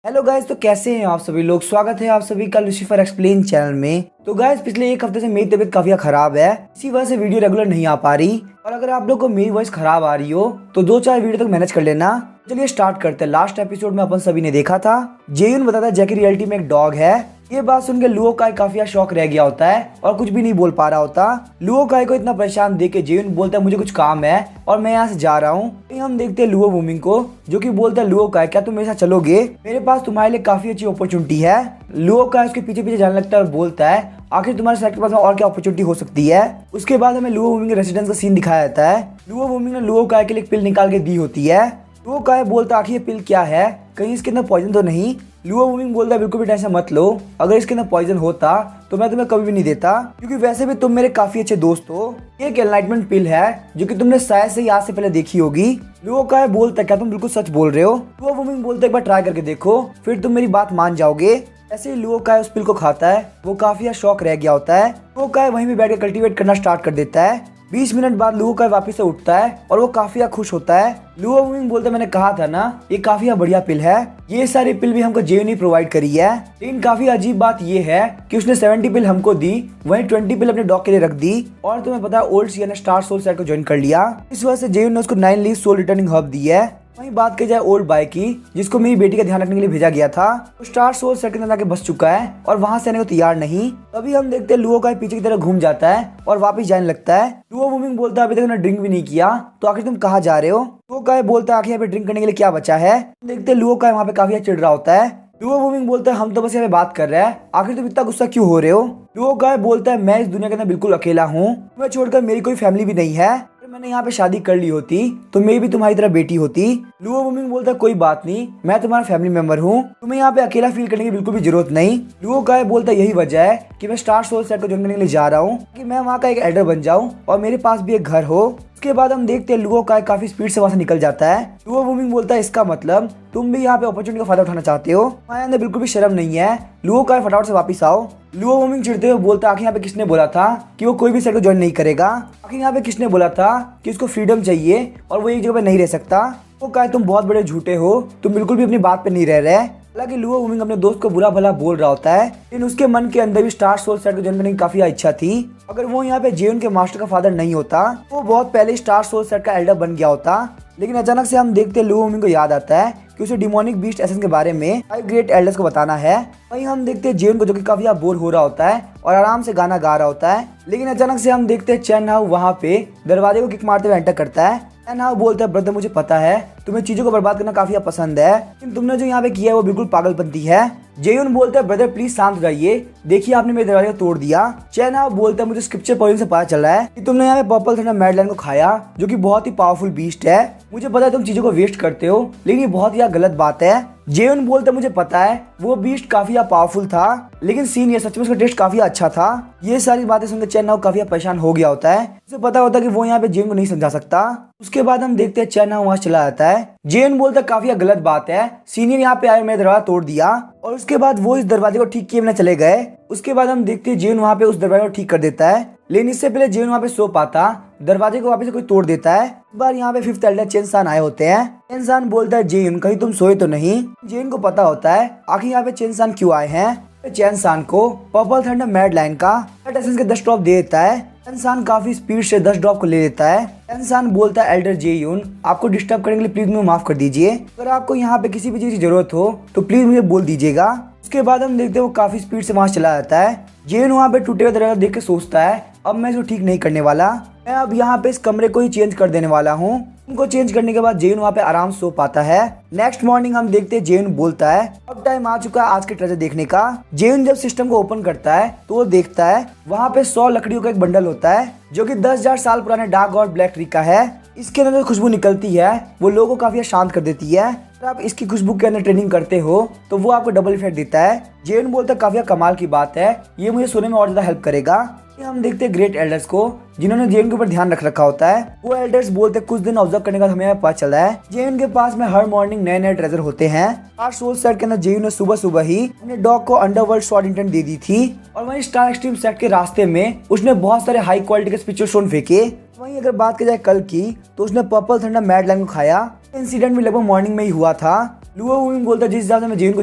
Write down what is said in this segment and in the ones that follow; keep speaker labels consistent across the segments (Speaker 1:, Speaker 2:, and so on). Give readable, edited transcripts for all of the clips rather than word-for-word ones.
Speaker 1: Hello guys, तो कैसे हैं आप सभी लोग। स्वागत है आप सभी का लूसीफर एक्सप्लेन चैनल में। तो गाइस, पिछले एक हफ्ते से मेरी तबीयत काफी खराब है, इसी वजह से वीडियो रेगुलर नहीं आ पा रही। और अगर आप लोग को मेरी वॉइस खराब आ रही हो तो 2-4 वीडियो तक मैनेज कर लेना। चलिए स्टार्ट करते हैं। लास्ट एपिसोड में अपन सभी ने देखा था जेयुन बताता है जैकी रियलिटी में एक डॉग है। ये बात सुन के लुओ काई काफी शौक रह गया होता है और कुछ भी नहीं बोल पा रहा होता। लुओ काई को इतना परेशान देख के जेयुन बोलता है मुझे कुछ काम है और मैं यहाँ से जा रहा हूँ। हम देखते हैं लुओ वूमिंग को, जो कि बोलता है लुओ काई क्या तुम मेरे साथ चलोगे, मेरे पास तुम्हारे लिए काफी अच्छी अपॉर्चुनिटी है। लुओ काई उसके पीछे पीछे जाने लगता है और बोलता है आखिर तुम्हारे साथ के पास और क्या अपॉर्चुनिटी हो सकती है। उसके बाद हमें लुओ वूमिंग के रेसिडेंस का सीन दिखाया जाता है। लुओ वूमिंग ने लुओ काई के लिए एक पिल निकाल के दी होती है। लुओ काई बोलता है आखिर ये पिल क्या है, कहीं इसके अंदर पॉइजन तो नहीं। लुओ वूमिंग बोलता है बिल्कुल भी टेंशन मत लो, अगर इसके अंदर पॉइजन होता तो मैं तुम्हें कभी भी नहीं देता, क्योंकि वैसे भी तुम मेरे काफी अच्छे दोस्त हो। ये एक एनलाइटमेंट पिल है जो कि तुमने शायद से आज से पहले देखी होगी। लुओ काई बोलता है क्या तुम बिल्कुल सच बोल रहे हो। लुओ वूमिंग बोलता है एक बार ट्राई करके देखो, फिर तुम मेरी बात मान जाओगे। ऐसे ही लुओ काई उस पिल को खाता है। वो काफी शौक रह गया होता है। लुओ काई वहीं पे बैठ के कल्टीवेट करना स्टार्ट कर देता है। 20 मिनट बाद लुओ काई वापस से उठता है और वो काफी खुश होता है। लुओ वूमिंग बोलता है मैंने कहा था ना ये काफी बढ़िया पिल है। ये सारी पिल भी हमको जेयुन ने प्रोवाइड करी है। लेकिन काफी अजीब बात ये है कि उसने 70 पिल हमको दी, वहीं 20 पिल अपने डॉग के लिए रख दी। और तुम्हें पता है ओल्ड सिया ने स्टार सोल सेट को ज्वाइन कर लिया। इस वजह से जेयुन ने उसको 9 लीफ सोल रिटर्निंग हर्ब दी है। वहीं बात की जाए ओल्ड बाय की, जिसको मेरी बेटी का ध्यान रखने के लिए भेजा गया था, तो स्टार सोल सेट के अंदर आके बस चुका है और वहां से आने को तैयार नहीं। तभी हम देखते हैं लुओ काई पीछे की तरफ घूम जाता है और वापस जाने लगता है। लुओ वूमिंग बोलता है अभी तक मैंने ड्रिंक भी नहीं किया, तो आखिर तुम कहाँ जा रहे हो। लुओ काई बोलता है आखिर यहाँ पे ड्रिंक करने के लिए क्या बचा है। देखते हैं लुओ काई वहाँ पे काफी चिढ़ रहा होता है। लुओ वूमिंग बोलता है हम तो बस यहाँ पे बात कर रहे हैं, आखिर तुम इतना गुस्सा क्यों हो रहे हो। लुओ काई बोलता है मैं इस दुनिया के अंदर बिल्कुल अकेला हूँ, तुम्हें छोड़कर मेरी कोई फैमिली भी नहीं है। मैंने यहाँ पे शादी कर ली होती तो मेरी भी तुम्हारी तरह बेटी होती। लुओ वूमिंग बोलता है कोई बात नहीं, मैं तुम्हारा फैमिली मेंबर हूँ, तुम्हें यहाँ पे अकेला फील करने की बिल्कुल भी जरूरत नहीं। लुओ काई बोलता है यही वजह है कि मैं स्टार सोल सेट को ज्वाइन करने के लिए जा रहा हूँ, कि मैं वहाँ का एक एल्डर बन जाऊँ और मेरे पास भी एक घर हो। उसके बाद हम देखते हैं लुओ काई काफी स्पीड से वहाँ से निकल जाता है। लुओ वूमिंग बोलता है इसका मतलब तुम भी यहाँ पे अपॉर्चुनिटी का फायदा उठाना चाहते हो, तुम्हारे अंदर बिल्कुल भी शर्म नहीं है। लुओ काई फटाफट से वापस आओ। लुओ वूमिंग चिढ़ते हुए बोलता है आखिर यहाँ पे किसने बोला था कि वो कोई भी सेट को ज्वाइन नहीं करेगा। आखिर यहाँ पे किसने बोला था कि उसको फ्रीडम चाहिए और वो एक जगह पे नहीं रह सकता। वो काई तुम बहुत बड़े झूठे हो, तुम बिल्कुल भी अपनी बात पे नहीं रह रहे। हालांकि लुओ वूमिंग अपने दोस्त को बुरा भला बोल रहा होता है, लेकिन उसके मन के अंदर भी स्टार सोल सेट को ज्वाइन करने की काफी इच्छा थी। अगर वो यहाँ पे जेयुन के मास्टर का फादर नहीं होता तो वो बहुत पहले स्टार सोल सेट का एल्डर बन गया होता। लेकिन अचानक से हम देखते हैं लुओ वूमिंग को याद आता है कि उसे डिमोनिक बीस्ट एसेंस के बारे में 5 ग्रेट एल्डर्स को बताना है। वहीं हम देखते हैं जेयुन को जो कि काफी बोर हो रहा होता है और आराम से गाना गा रहा होता है। लेकिन अचानक से हम देखते हैं चैन हाउ वहाँ पे दरवाजे को किक मारते हुए एंटर करता है। चैन हाउ बोलता है ब्रदर मुझे पता है तुम्हें चीजों को बर्बाद करना काफी पसंद है, लेकिन तुमने जो यहाँ पे किया है वो बिल्कुल पागलपंती है। जेयुन बोलता है ब्रदर प्लीज शांत रहिए, देखिए आपने मेरे दरवाजे को तोड़ दिया। चैन हाउ बोलता है मुझे स्क्रिप्चर पॉइंट से पता चला है कि तुमने यहाँ पे पर्पल थंडर मैडलाइन को खाया, जो कि बहुत ही पावरफुल बीस्ट है। मुझे पता है तुम चीजों को वेस्ट करते हो, लेकिन ये बहुत ही गलत बात है। जेयुन बोलता है मुझे पता है वो बीस्ट काफी पावरफुल था, लेकिन सीन ये सच में उसका टेस्ट काफी अच्छा था। ये सारी बातें सुनकर चैन हाउ काफी परेशान हो गया होता है। उसे पता होता है कि वो यहाँ पे जेयुन को नहीं समझा सकता। उसके बाद हम देखते हैं चैन हाउ वहाँ चला जाता है। जेयुन बोलता है काफी गलत बात है, सीनियर यहाँ पे आए मेरा दरवाजा तोड़ दिया। और उसके बाद वो इस दरवाजे को ठीक किए बिना चले गए। उसके बाद हम देखते हैं जेयुन वहाँ पे उस दरवाजे को ठीक कर देता है, लेकिन इससे पहले जेयुन वहाँ पे सो पाता दरवाजे को वापस से कोई तोड़ देता है। इस बार यहाँ पे 5th एल्डर चेन सान आए होते हैं। चेन सान बोलता है जेयुन कहीं तुम सोए तो नहीं। जेयुन को पता होता है आखिर यहाँ पे चेन सान क्यों आए हैं। चेन सान को पर्पल थंडर मैड लाइन का एसेंस के 10 ड्रॉप दे देता है। चेन सान काफी स्पीड से 10 ड्रॉप को ले लेता है। चेन सान बोलता है एल्डर जेयुन आपको डिस्टर्ब करने के लिए प्लीज मुझे माफ कर दीजिए, अगर आपको यहाँ पे किसी भी चीज की जरूरत हो तो प्लीज मुझे बोल दीजिएगा। उसके बाद हम देखते हैं वो काफी स्पीड से वहां चला जाता है। जेयुन वहाँ पे टूटे हुए दरवाजा देख के सोचता है अब मैं इसको ठीक नहीं करने वाला, मैं अब यहाँ पे इस कमरे को ही चेंज कर देने वाला हूँ। उनको चेंज करने के बाद जेयुन वहाँ पे आराम सो पाता है। नेक्स्ट मॉर्निंग हम देखते हैं जेयुन बोलता है अब टाइम आ चुका है आज के ट्रेजर देखने का। जेयुन जब सिस्टम को ओपन करता है तो वो देखता है वहाँ पे 100 लकड़ियों का एक बंडल होता है, जो कि 10,000 साल पुराने डार्क गॉड ब्लैक ट्री का है। इसके अंदर जो खुशबू निकलती है वो लोगों को काफी शांत कर देती है। अगर आप इसकी खुशबू के अंदर ट्रेनिंग करते हो तो वो आपको डबल इफेक्ट देता है। जेयुन बोलता है काफी कमाल की बात है, ये मुझे सोने में और ज्यादा हेल्प करेगा। हम देखते हैं ग्रेट एल्डर्स को जिन्होंने जेयुन के ऊपर ध्यान रख रखा होता है। वो एल्डर्स बोलते हैं कुछ दिन ऑब्जर्व करने का हमें पता चला है जेयुन के पास में हर मॉर्निंग नए नए ट्रेजर होते हैं। स्टार सोल सेट के अंदर जेयुन ने सुबह सुबह ही अपने डॉग को अंडरवर्ल्ड स्वॉर्ड इंटेंट दे दी थी। और वहीं स्टार एक्सट्रीम सेट के रास्ते में उसने बहुत सारे हाई क्वालिटी के स्पिरिचुअल स्टोन फेंके। वहीं अगर बात की जाए कल की तो उसने पर्पल थंडर मैड लाइन को खाया। इंसिडेंट भी लगभग मॉर्निंग में ही हुआ था। लुओ वूमिंग बोलता है जिस हिसाब से मैं जेन को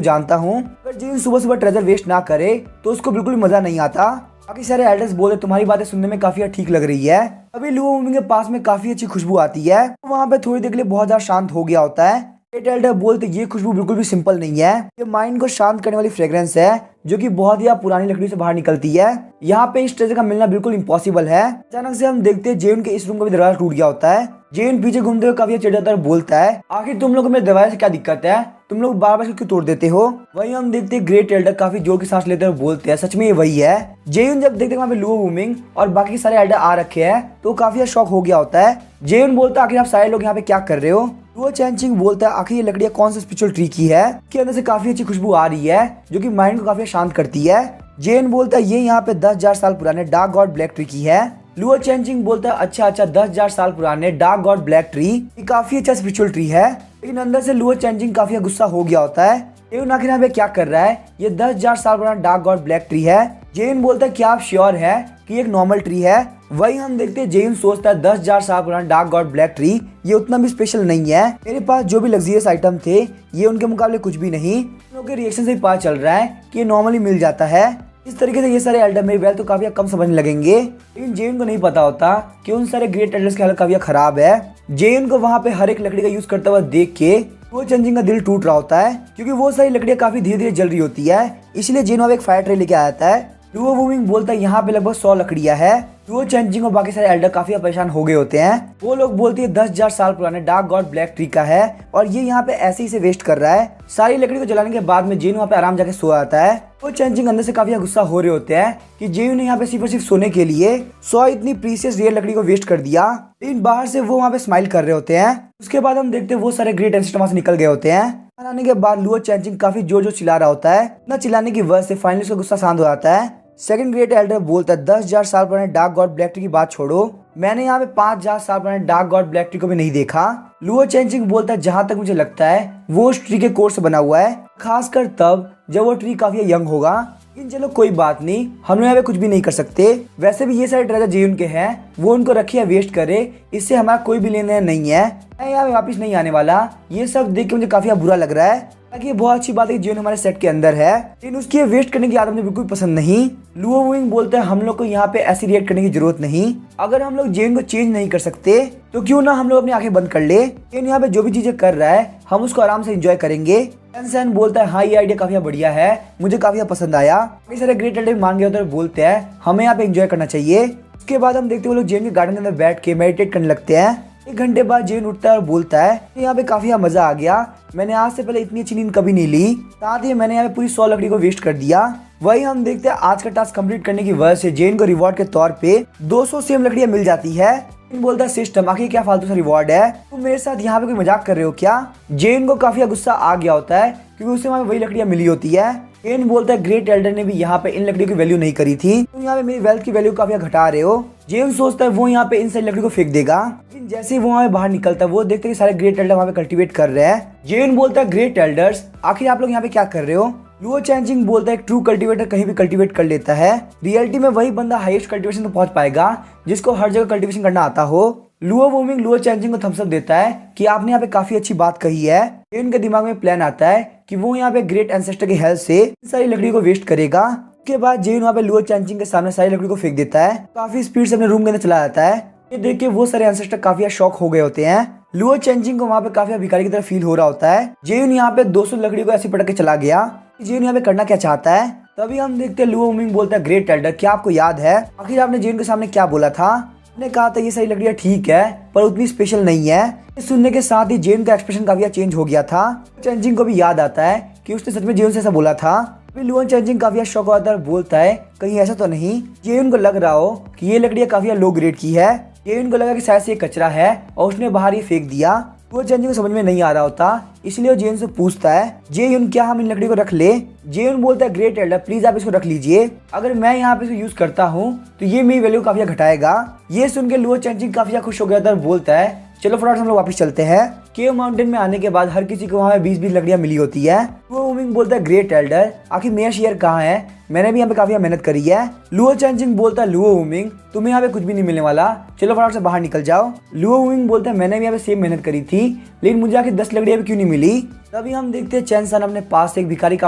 Speaker 1: जानता हूँ, अगर जेन सुबह सुबह ट्रेजर वेस्ट ना करे तो उसको बिल्कुल मजा नहीं आता। बाकी सारे एल्डर्स बोलते तुम्हारी बातें सुनने में काफी ठीक लग रही है। अभी लुओ वूमिंग के पास में काफी अच्छी खुशबू आती है, वहाँ पे थोड़ी देर के लिए बहुत ज्यादा शांत हो गया होता है। ग्रेट एल्डर बोलते ये खुशबू बिल्कुल भी सिंपल नहीं है, ये माइंड को शांत करने वाली फ्रेग्रेंस है जो कि बहुत ही पुरानी लकड़ी से बाहर निकलती है। यहाँ पे इस ट्रेजर का मिलना बिल्कुल इम्पॉसिबल है। अचानक से हम देखते हैं जेन के इस रूम का भी दरवाजा टूट गया होता है। जेन पीछे घूमते हुए काफी चिढ़ता है, बोलता है आखिर तुम लोग को मेरे दरवाजे से क्या दिक्कत है, तुम लोग बार बार क्यों तोड़ देते हो। वहीं हम देखते हैं ग्रेट एल्डर काफी जोर की सांस लेते हुए बोलते हैं सच में ये वही है। जेन जब देखते हैं वहाँ पे लुओ वूमिंग और बाकी सारे एल्डर आ रखे हैं तो काफी शॉक हो गया होता है। जेन बोलता है आखिर आप सारे लोग यहाँ पे क्या कर रहे हो। लुओ चैनचिंग बोलता है आखिर ये लकड़ियाँ कौन सा स्पिरिचुअल ट्री की है, के अंदर से काफी अच्छी खुशबू आ रही है जो कि माइंड को काफी शांत करती है। जेन बोलता है ये यहाँ पे 10,000 साल पुराने डार्क गॉड ब्लैक ट्री की है। लुओ चैनचिंग बोलता है अच्छा 10,000 साल पुराने डार्क गॉड ब्लैक ट्री, ये काफी अच्छा स्पिरिचुअल ट्री है। लेकिन अंदर से लुओ चैनचिंग काफी गुस्सा हो गया होता है। जेन आखिर यहाँ पे क्या कर रहा है, ये 10,000 साल पुराना डार्क गॉड ब्लैक ट्री है। जेन बोलता है क्या आप श्योर है कि एक नॉर्मल ट्री है। वही हम देखते हैं जेन सोचता है 10,000 साल पुराना डार्क गॉड ब्लैक ट्री ये उतना भी स्पेशल नहीं है, मेरे पास जो भी लग्जरियस आइटम थे ये उनके मुकाबले कुछ भी नहीं। उनके रिएक्शन से पता चल रहा है कि ये नॉर्मली मिल जाता है। इस तरीके से ये सारे एल्डर मेरी वेल्थ तो काफी कम समझने लगेंगे। लेकिन जेन को नहीं पता होता कि उन सारे ग्रेट एल्डर्स की हालत काफी खराब है। जेन को वहाँ पे हर एक लकड़ी का यूज करता हुआ देख के वो चैनचिंग का दिल टूट रहा होता है, क्योंकि वो सारी लकड़ियाँ काफी धीरे धीरे जल रही होती है। इसलिए जेन वहाँ एक फायर ट्रे लेके आता है। लुओ वूमिंग बोलता है यहाँ पे लगभग 100 लकड़ियाँ है। लुओ चैनचिंग और बाकी सारे एल्डर काफी परेशान हो गए होते हैं। वो लोग बोलते हैं 10,000 साल पुराने डार्क गॉड ब्लैक ट्री का है और ये यहाँ पे ऐसे ही से वेस्ट कर रहा है। सारी लकड़ी को जलाने के बाद में जेन वहाँ पे आराम जाके सो आता है। वो चैनचिंग अंदर से काफी गुस्सा हो रहे होते हैं कि जेन ने यहाँ पे सिर्फ और सिर्फ सोने के लिए 100 इतनी प्रीसियस रेयर लकड़ी को वेस्ट कर दिया। लेकिन बाहर से वो वहाँ पे स्माइल कर रहे होते हैं। उसके बाद हम देखते हैं वो सारे ग्रेट एंसेस्टर वहाँ से निकल गए होते हैं। आने के बाद लुओ चैनचिंग काफी जोर जोर चिल्ला रहा होता है। इतना चिल्लाने की वजह से फाइनली उसका गुस्सा शांत हो जाता है। सेकंड ग्रेट एल्डर बोलता है 10,000 साल पुराने डार्क गॉड ब्लैक ट्री की बात छोड़ो, मैंने यहाँ पे 5,000 साल पुराने डार्क गॉड ब्लैक ट्री को भी नहीं देखा। लुओ चैनचिंग बोलता है जहां तक मुझे लगता है वो उस ट्री के कोर से बना हुआ है, खासकर तब जब वो ट्री काफी यंग होगा। लेकिन चलो कोई बात नहीं, हम यहाँ पे कुछ भी नहीं कर सकते। वैसे भी ये सारे ट्रेजर जेन के हैं, वो उनको रखे या वेस्ट करे, इससे हमारा कोई भी लेना नहीं है। मैं यहाँ पे वापिस नहीं आने वाला। ये सब देख के मुझे काफी बुरा लग रहा है। ये बहुत अच्छी बात है कि जेन हमारे सेट के अंदर है, लेकिन उसकी वेस्ट करने की आदत मुझे बिल्कुल पसंद नहीं। लुओ वूमिंग बोलता है हम लोग को यहाँ पे ऐसी रिएक्ट करने की जरूरत नहीं। अगर हम लोग जेन को चेंज नहीं कर सकते तो क्यों ना हम लोग अपनी आंखें बंद कर ले। जेन यहाँ पे जो भी चीजें कर रहा है हम उसको आराम से एंजॉय करेंगे। टेंसन बोलता है हाँ ये आइडिया काफी बढ़िया है, मुझे काफी पसंद आया। कई सारे ग्रेट एल्डर मान गए तो बोलते हैं हमें यहाँ पे एंजॉय करना चाहिए। उसके बाद हम देखते हैं वो लोग जेन के गार्डन के अंदर बैठ के मेडिटेट करने लगते हैं। 1 घंटे बाद जेन उठता है और बोलता है यहाँ पे काफी मजा आ गया, मैंने आज से पहले इतनी अच्छी नींद कभी नहीं ली, साथ ही मैंने यहाँ पे पूरी 100 लकड़ी को वेस्ट कर दिया। वही हम देखते हैं आज का टास्क कंप्लीट करने की वजह से जेन को रिवॉर्ड के तौर पे 200 सेम लकड़ियां मिल जाती है। जेन बोलता है सिस्टम आखिर क्या फालतू सा रिवॉर्ड है, तुम मेरे साथ यहाँ पे कोई मजाक कर रहे हो क्या। जेन को काफी गुस्सा आ गया होता है क्योंकि उसे वहाँ वही लकड़ियां मिली होती है। जेन बोलता है ग्रेट एल्डर ने भी यहाँ पे इन लकड़ियों की वैल्यू नहीं करी थी, तुम यहाँ पे मेरी वेल्थ की वैल्यू काफी घटा रहे हो। जेन सोचता है वो यहाँ पे इन सारी लकड़ी को फेंक देगा, लेकिन जैसे ही वो वहाँ बाहर निकलता है वो देखते हैं सारे ग्रेट एल्डर वहाँ पे कल्टीवेट कर रहे हैं। जेन बोलता है ग्रेट एल्डर्स आखिर आप लोग यहाँ पे क्या कर रहे हो। लुओ चैनचिंग बोलता है एक ट्रू कल्टीवेटर कहीं भी कल्टीवेट कर लेता है, रियलिटी में वही बंदा हाईएस्ट कल्टीवेशन तो पहुंच पाएगा जिसको हर जगह कल्टीवेशन करना आता हो। लुओ वूमिंग लुओ चैनचिंग को थम्स अप देता है कि आपने यहाँ पे काफी अच्छी बात कही है। जेन के दिमाग में प्लान आता है कि वो यहाँ पे ग्रेट एंसेस्टर की हेल्प से सारी लकड़ी को वेस्ट करेगा। उसके बाद जेन वहाँ पे लुओ चैनचिंग के सामने सारी लकड़ी को फेंक देता है, काफी स्पीड से अपने रूम के अंदर चला जाता है। ये देख के वो सारे एंसेस्टर काफी शॉक हो गए होते हैं। लुओ चैनचिंग को वहाँ पे काफी भिखारी की तरह फील हो रहा होता है। जेन यहाँ पे 200 लकड़ी को ऐसे पटक के चला गया। जेन यहाँ पे करना क्या चाहता है, तभी हम देखते हैं लुओ वूमिंग बोलता है ग्रेट एल्डर क्या आपको याद है आखिर आपने जेन के सामने क्या बोला था। ने कहा था ये सारी लकड़ियां ठीक है पर उतनी स्पेशल नहीं है। इस सुनने के साथ ही जेन का एक्सप्रेशन काफी चेंज हो गया था। चैनचिंग को भी याद आता है कि उसने सच में जेन से ऐसा बोला था। लुओ चैनचिंग काफी शौक होता है, बोलता है कहीं ऐसा तो नहीं। जेन को लग रहा हो कि ये लकड़ियां काफी लो ग्रेड की है। जेन को लगा कि शायद से ये कचरा है और उसने बाहर ही फेंक दिया। वो चैनचिंग को समझ में नहीं आ रहा होता, इसलिए वो जेन से पूछता है जेन क्या हम इन लकड़ी को रख ले। जेन बोलता है ग्रेट एल्डर प्लीज आप इसको रख लीजिए, अगर मैं यहाँ पे इसको यूज करता हूँ तो ये मेरी वैल्यू काफी घटाएगा। ये सुन के लुओ चैनचिंग काफी खुश हो गया था और बोलता है चलो फटाफट हम लोग वापस चलते हैं। केव माउंटेन में आने के बाद हर किसी को वहाँ 20-20 लकड़ियां मिली होती है। लुओ वूमिंग बोलता है ग्रेट एल्डर आखिर मेरा शेयर कहाँ है, मैंने भी यहाँ पे काफी मेहनत करी है। लुओ चैनचिंग बोलता है लुओ वूमिंग तुम्हें यहाँ पे कुछ भी नहीं मिलने वाला, चलो फटाफट से बाहर निकल जाओ। लुओ वूमिंग बोलता है मैंने भी यहाँ पे सेम मेहनत करी थी लेकिन मुझे आखिर 10 लकड़ियां भी क्यों नहीं मिली। तभी हम देखते हैं चैन सान अपने पास से एक भिखारी का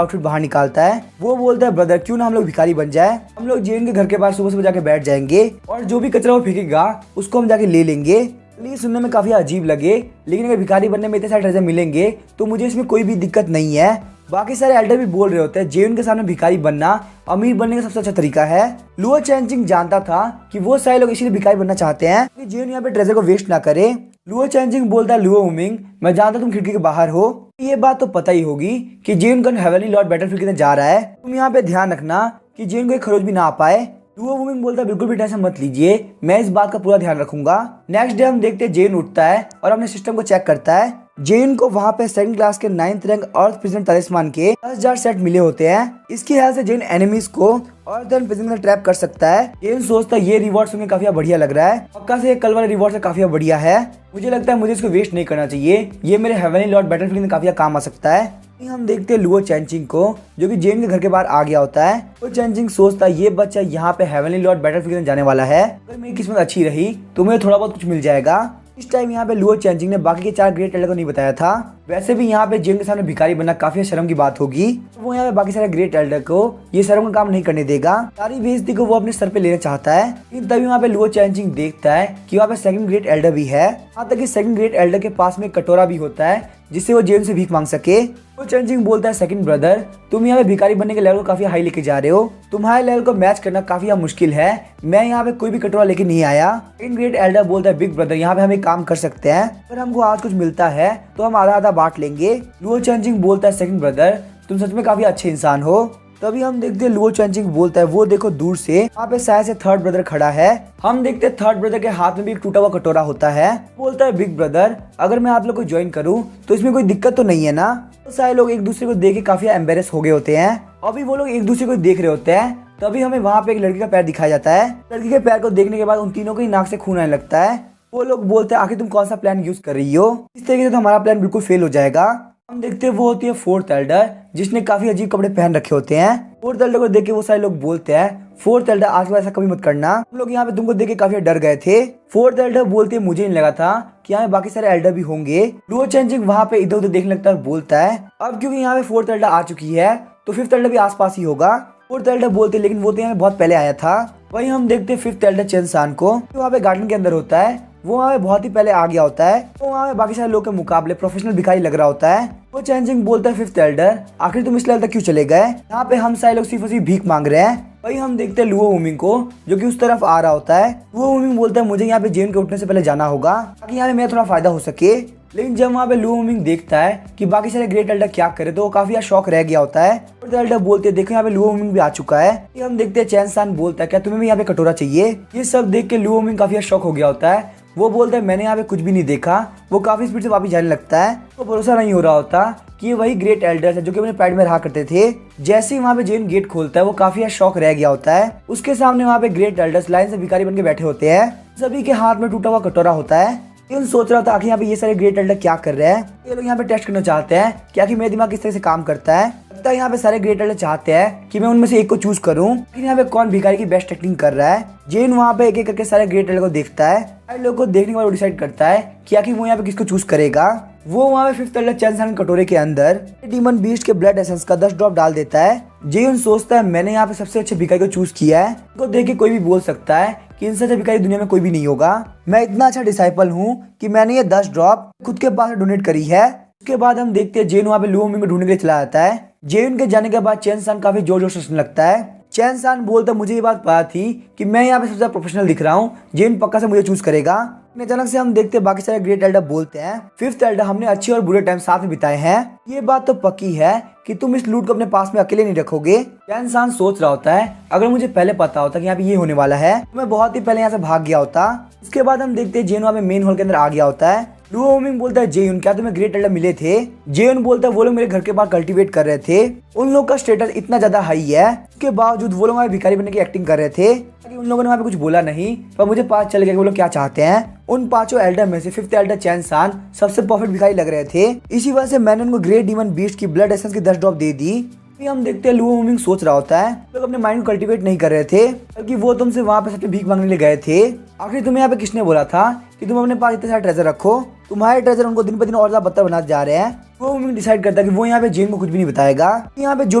Speaker 1: आउटफिट बाहर निकालता है। वो बोलता है ब्रदर क्यों ना हम लोग भिखारी बन जाए, हम लोग जेन के घर के पास सुबह सुबह जाके बैठ जाएंगे और जो भी कचरा वो फेंकेगा उसको हम जाके ले लेंगे। ये सुनने में काफी अजीब लगे, लेकिन अगर भिखारी बनने में इतने सारे ट्रेजर मिलेंगे तो मुझे इसमें कोई भी दिक्कत नहीं है। बाकी सारे एल्डर भी बोल रहे होते हैं जेन के सामने भिखारी बनना अमीर बनने का सबसे अच्छा तरीका है। लुओ चैनचिंग जानता था कि वो सारे लोग इसीलिए भिखारी बनना चाहते हैं कि जेन यहाँ पे ट्रेजर को वेस्ट ना करे। लुओ चैनचिंग बोलता है लुओ वुमिंग मैं जानता तुम खिड़की के बाहर हो, ये बात तो पता ही होगी कि जेन गन हेवनली लॉर्ड बैटलफील्ड के जा रहा है, तुम यहाँ पे ध्यान रखना कि जेन को एक खरोच भी ना आ पाए। लुओ वुमिंग बोलता है बिल्कुल भी टेंशन मत लीजिए, मैं इस बात का पूरा ध्यान रखूंगा। नेक्स्ट डे हम देखते हैं जेन उठता है और अपने सिस्टम को चेक करता है। जेन को वहाँ पे सेकंड क्लास के 9th रैंक अर्थ प्रिजन तलिस्मान के 10,000 सेट मिले होते हैं। इसकी हेल्प से जेन एनिमीज को और देन प्रिजन में ट्रैप कर सकता है। जेन सोचता है ये रिवॉर्ड सुनकर काफी बढ़िया लग रहा है, पक्का से कल वाले रिवॉर्ड से काफी बढ़िया है, मुझे लगता है मुझे इसको वेस्ट नहीं करना चाहिए, ये मेरे हेवनली लॉर्ड बैटलफील्ड में काफी काम आ सकता है। हम देखते हैं लुओ चैनचिंग को जो कि जेन के घर के बाहर आ गया होता है। लुओ चैनचिंग सोचता है ये बच्चा यहाँ पे हेवनली लॉर्ड बैटलफील्ड में जाने वाला है, अगर मेरी किस्मत अच्छी रही तो मुझे थोड़ा बहुत कुछ मिल जाएगा। इस टाइम यहाँ पे लुओ चैनचिंग ने बाकी के 4 ग्रेट एल्डर को नहीं बताया था। वैसे भी यहाँ पे जेन के सामने भिखारी बनना काफी शर्म की बात होगी, तो वो यहाँ पे बाकी सारे ग्रेट एल्डर को ये शर्म का काम नहीं करने देगा। सारी बेइज्जती को वो अपने सर पे लेना चाहता है। लेकिन तभी वहाँ पे लुओ चैनचिंग देखता है कि वहाँ पे सेकंड ग्रेट एल्डर भी है, यहाँ तक कि सेकंड ग्रेट एल्डर के पास में कटोरा भी होता है जिससे वो जेन से भीख मांग सके। लुओ चैनचिंग बोलता है सेकंड ब्रदर तुम यहाँ पे भिखारी बनने के लेवल को काफी हाई लेके जा रहे हो, तुम्हारे लेवल को मैच करना काफी मुश्किल है, मैं यहाँ पे कोई भी कटोरा लेके नहीं आया। सेकंड ग्रेट एल्डर बोलता है बिग ब्रदर यहाँ पे हम एक काम कर सकते हैं, अगर हमको आज कुछ मिलता है तो हम आधा आधा बांट लेंगे। लुओ चैनचिंग बोलता है सेकंड ब्रदर तुम सच में काफी अच्छे इंसान हो। तभी हम देखते हैं लुओ चैनचिंग बोलता है वो देखो दूर से वहाँ पे शायद से थर्ड ब्रदर खड़ा है। हम देखते हैं थर्ड ब्रदर के हाथ में भी एक टूटा हुआ कटोरा होता है। बोलता है बिग ब्रदर अगर मैं आप लोग को ज्वाइन करूँ तो इसमें कोई दिक्कत तो नहीं है ना। तो सारे लोग एक दूसरे को देख के काफी एम्बेरस हो गए होते हैं। अभी वो लोग एक दूसरे को देख रहे होते हैं, तभी हमें वहाँ पे एक लड़की का पैर दिखाया जाता है। लड़की के पैर को देखने के बाद उन तीनों को ही नाक से खून आने लगता है। वो लोग बोलते हैं आखिर तुम कौन सा प्लान यूज कर रही हो, इस तरीके से तो हमारा प्लान बिल्कुल फेल हो जाएगा। हम देखते हैं वो होती है फोर्थ एल्डर जिसने काफी अजीब कपड़े पहन रखे होते हैं। फोर्थ एल्डर को देख के वो सारे लोग बोलते हैं फोर्थ एल्डर आज के बाद ऐसा कभी मत करना, हम लोग यहाँ पे तुमको देख के काफी डर गए थे। फोर्थ एल्डर बोलते हैं मुझे नहीं लगा था कि यहाँ पे बाकी सारे एल्डर भी होंगे। लुओ चैनचिंग वहाँ पे इधर उधर देखने लगता है और बोलता है अब क्योंकि यहाँ पे फोर्थ एल्डर आ चुकी है तो फिफ्थ एल्डर भी आसपास ही होगा। फोर्थ एल्डर बोलते लेकिन वो तो यहाँ बहुत पहले आया था। वही हम देखते हैं फिफ्थ एल्डर चैन सान को वहाँ पे गार्डन के अंदर होता है, वो वहाँ पे बहुत ही पहले आ गया होता है, तो वहाँ पे बाकी सारे लोग के मुकाबले प्रोफेशनल भिखारी लग रहा होता है। वो चैनचिंग बोलता है फिफ्थ एल्डर आखिर तुम इस लेवल तक क्यों चले गए, यहाँ पे हम सारे लोग सिर्फ और सिर्फ भीख मांग रहे हैं। वही हम देखते हैं लुओ वुमिंग को जो कि उस तरफ आ रहा होता है। लुओ वुमिंग बोलता है मुझे यहाँ पे जेन के उठने से पहले जाना होगा ताकि यहाँ पे मेरा थोड़ा फायदा हो सके। लेकिन जब वहाँ पे लुओ वुमिंग देखता है कि बाकी सारे ग्रेट एल्डर क्या करे तो वो काफी शौक रह गया होता है। फोर्थ एल्डर बोलते हैं देखो यहाँ पे लुओ वुमिंग भी आ चुका है। हम देखते हैं चैन सान बोलता है क्या तुम्हें भी यहाँ पे कटोरा चाहिए। ये सब देख के लुओ वुमिंग काफी शौक हो गया होता है। वो बोलता है मैंने यहाँ पे कुछ भी नहीं देखा। वो काफी स्पीड से वापस जाने लगता है। तो भरोसा नहीं हो रहा होता कि ये वही ग्रेट एल्डर्स है जो कि अपने पैड में रहा करते थे। जैसे ही वहाँ पे जेन गेट खोलता है वो काफी शौक रह गया होता है। उसके सामने वहाँ पे ग्रेट एल्डर्स लाइन से भिखारी बन के बैठे होते हैं। सभी के हाथ में टूटा हुआ कटोरा होता है। इन सोच रहा था आखिर यहाँ पे ये सारे ग्रेट एल्डर क्या कर रहे हैं, ये लोग यहाँ पे टेस्ट करना चाहते हैं कि आखिर मेरा दिमाग किस तरह से काम करता है। लगता है यहाँ पे सारे ग्रेट एल्डर चाहते हैं कि मैं उनमें से एक को चूज करूं, लेकिन यहाँ पे कौन भिखारी की बेस्ट एक्टिंग कर रहा है। जेन वहाँ पे एक एक करके सारे ग्रेट एल्डर को देखता है, सारे लोग को देखने के बाद डिसाइड करता है कि आखिर वो यहाँ पे किसको चूज करेगा। वो वहाँ पे फिफ्थ एल्डर चैन सान कटोरे के अंदर डीमन बीस्ट के ब्लड एसेंस का 10 ड्रॉप डाल देता है। जेन सोचता है मैंने यहाँ पे सबसे अच्छे भिखारी को चूज किया है, इनको देख के कोई भी बोल सकता है कि इनसे अच्छा भिखारी दुनिया में कोई भी नहीं होगा। मैं इतना अच्छा डिसाइपल हूँ कि मैंने ये 10 ड्रॉप खुद के पास डोनेट करी है। उसके बाद हम देखते हैं जेन वहाँ पे लुओ वुमिंग को ढूंढने के लिए चला जाता है। जेन के जाने के बाद चैन सान काफी जोर जोर से हंसने लगता है। चैन सान बोलता मुझे ये बात पता थी कि मैं यहाँ पे सबसे ज्यादा प्रोफेशनल दिख रहा हूँ, जेन पक्का से मुझे चूज करेगा। अचानक से हम देखते हैं बाकी सारे ग्रेट एल्डर बोलते हैं फिफ्थ एल्डर हमने अच्छे और बुरे टाइम साथ में बिताए हैं, ये बात तो पक्की है कि तुम इस लूट को अपने पास में अकेले नहीं रखोगे। चैन सान सोच रहा होता है अगर मुझे पहले पता होता कि यहाँ पे ये होने वाला है तो मैं बहुत ही पहले यहाँ से भाग गया होता। इसके बाद हम देखते हैं जेन वहाँ पे मेन हॉल के अंदर आ गया होता है। लुओ वुमिंग बोलता है जेन क्या तुम्हें ग्रेट एल्डर मिले थे। जेन बोलता है वो लोग मेरे घर के बाहर कल्टीवेट कर रहे थे, उन लोग का स्टेटस इतना ज्यादा हाई है, उसके बावजूद वो लोग वहाँ भिखारी बनने की एक्टिंग कर रहे थे। उन लोगों ने वहाँ पे कुछ बोला नहीं, पर मुझे पता चल गया कि वो लोग क्या चाहते हैं। उन पांचों एल्डर में से फिफ्थ एल्डर चैन सान सबसे परफेक्ट भिखारी लग रहे थे, इसी वजह से मैंने उनको ग्रेट डीमन बीस्ट की ब्लड एसेंस की 10 ड्रॉप दे दी। हम देखते हैं लुओ वुमिंग सोच रहा होता है लोग अपने माइंड को कल्टीवेट नहीं कर रहे थे, बल्कि वो तुमसे वहाँ पे सबसे भीख मांगने लिए गए थे। आखिर तुम्हें यहाँ पे किसने बोला था कि तुम अपने पास इतने सारे ट्रेजर रखो, तुम्हारे ट्रेजर उनको दिन पर दिन और ज्यादा बदतर बनाते जा रहे हैं। वो मिंग डिसाइड करता है कि वो यहाँ पे जेन को कुछ भी नहीं बताएगा। यहाँ पे जो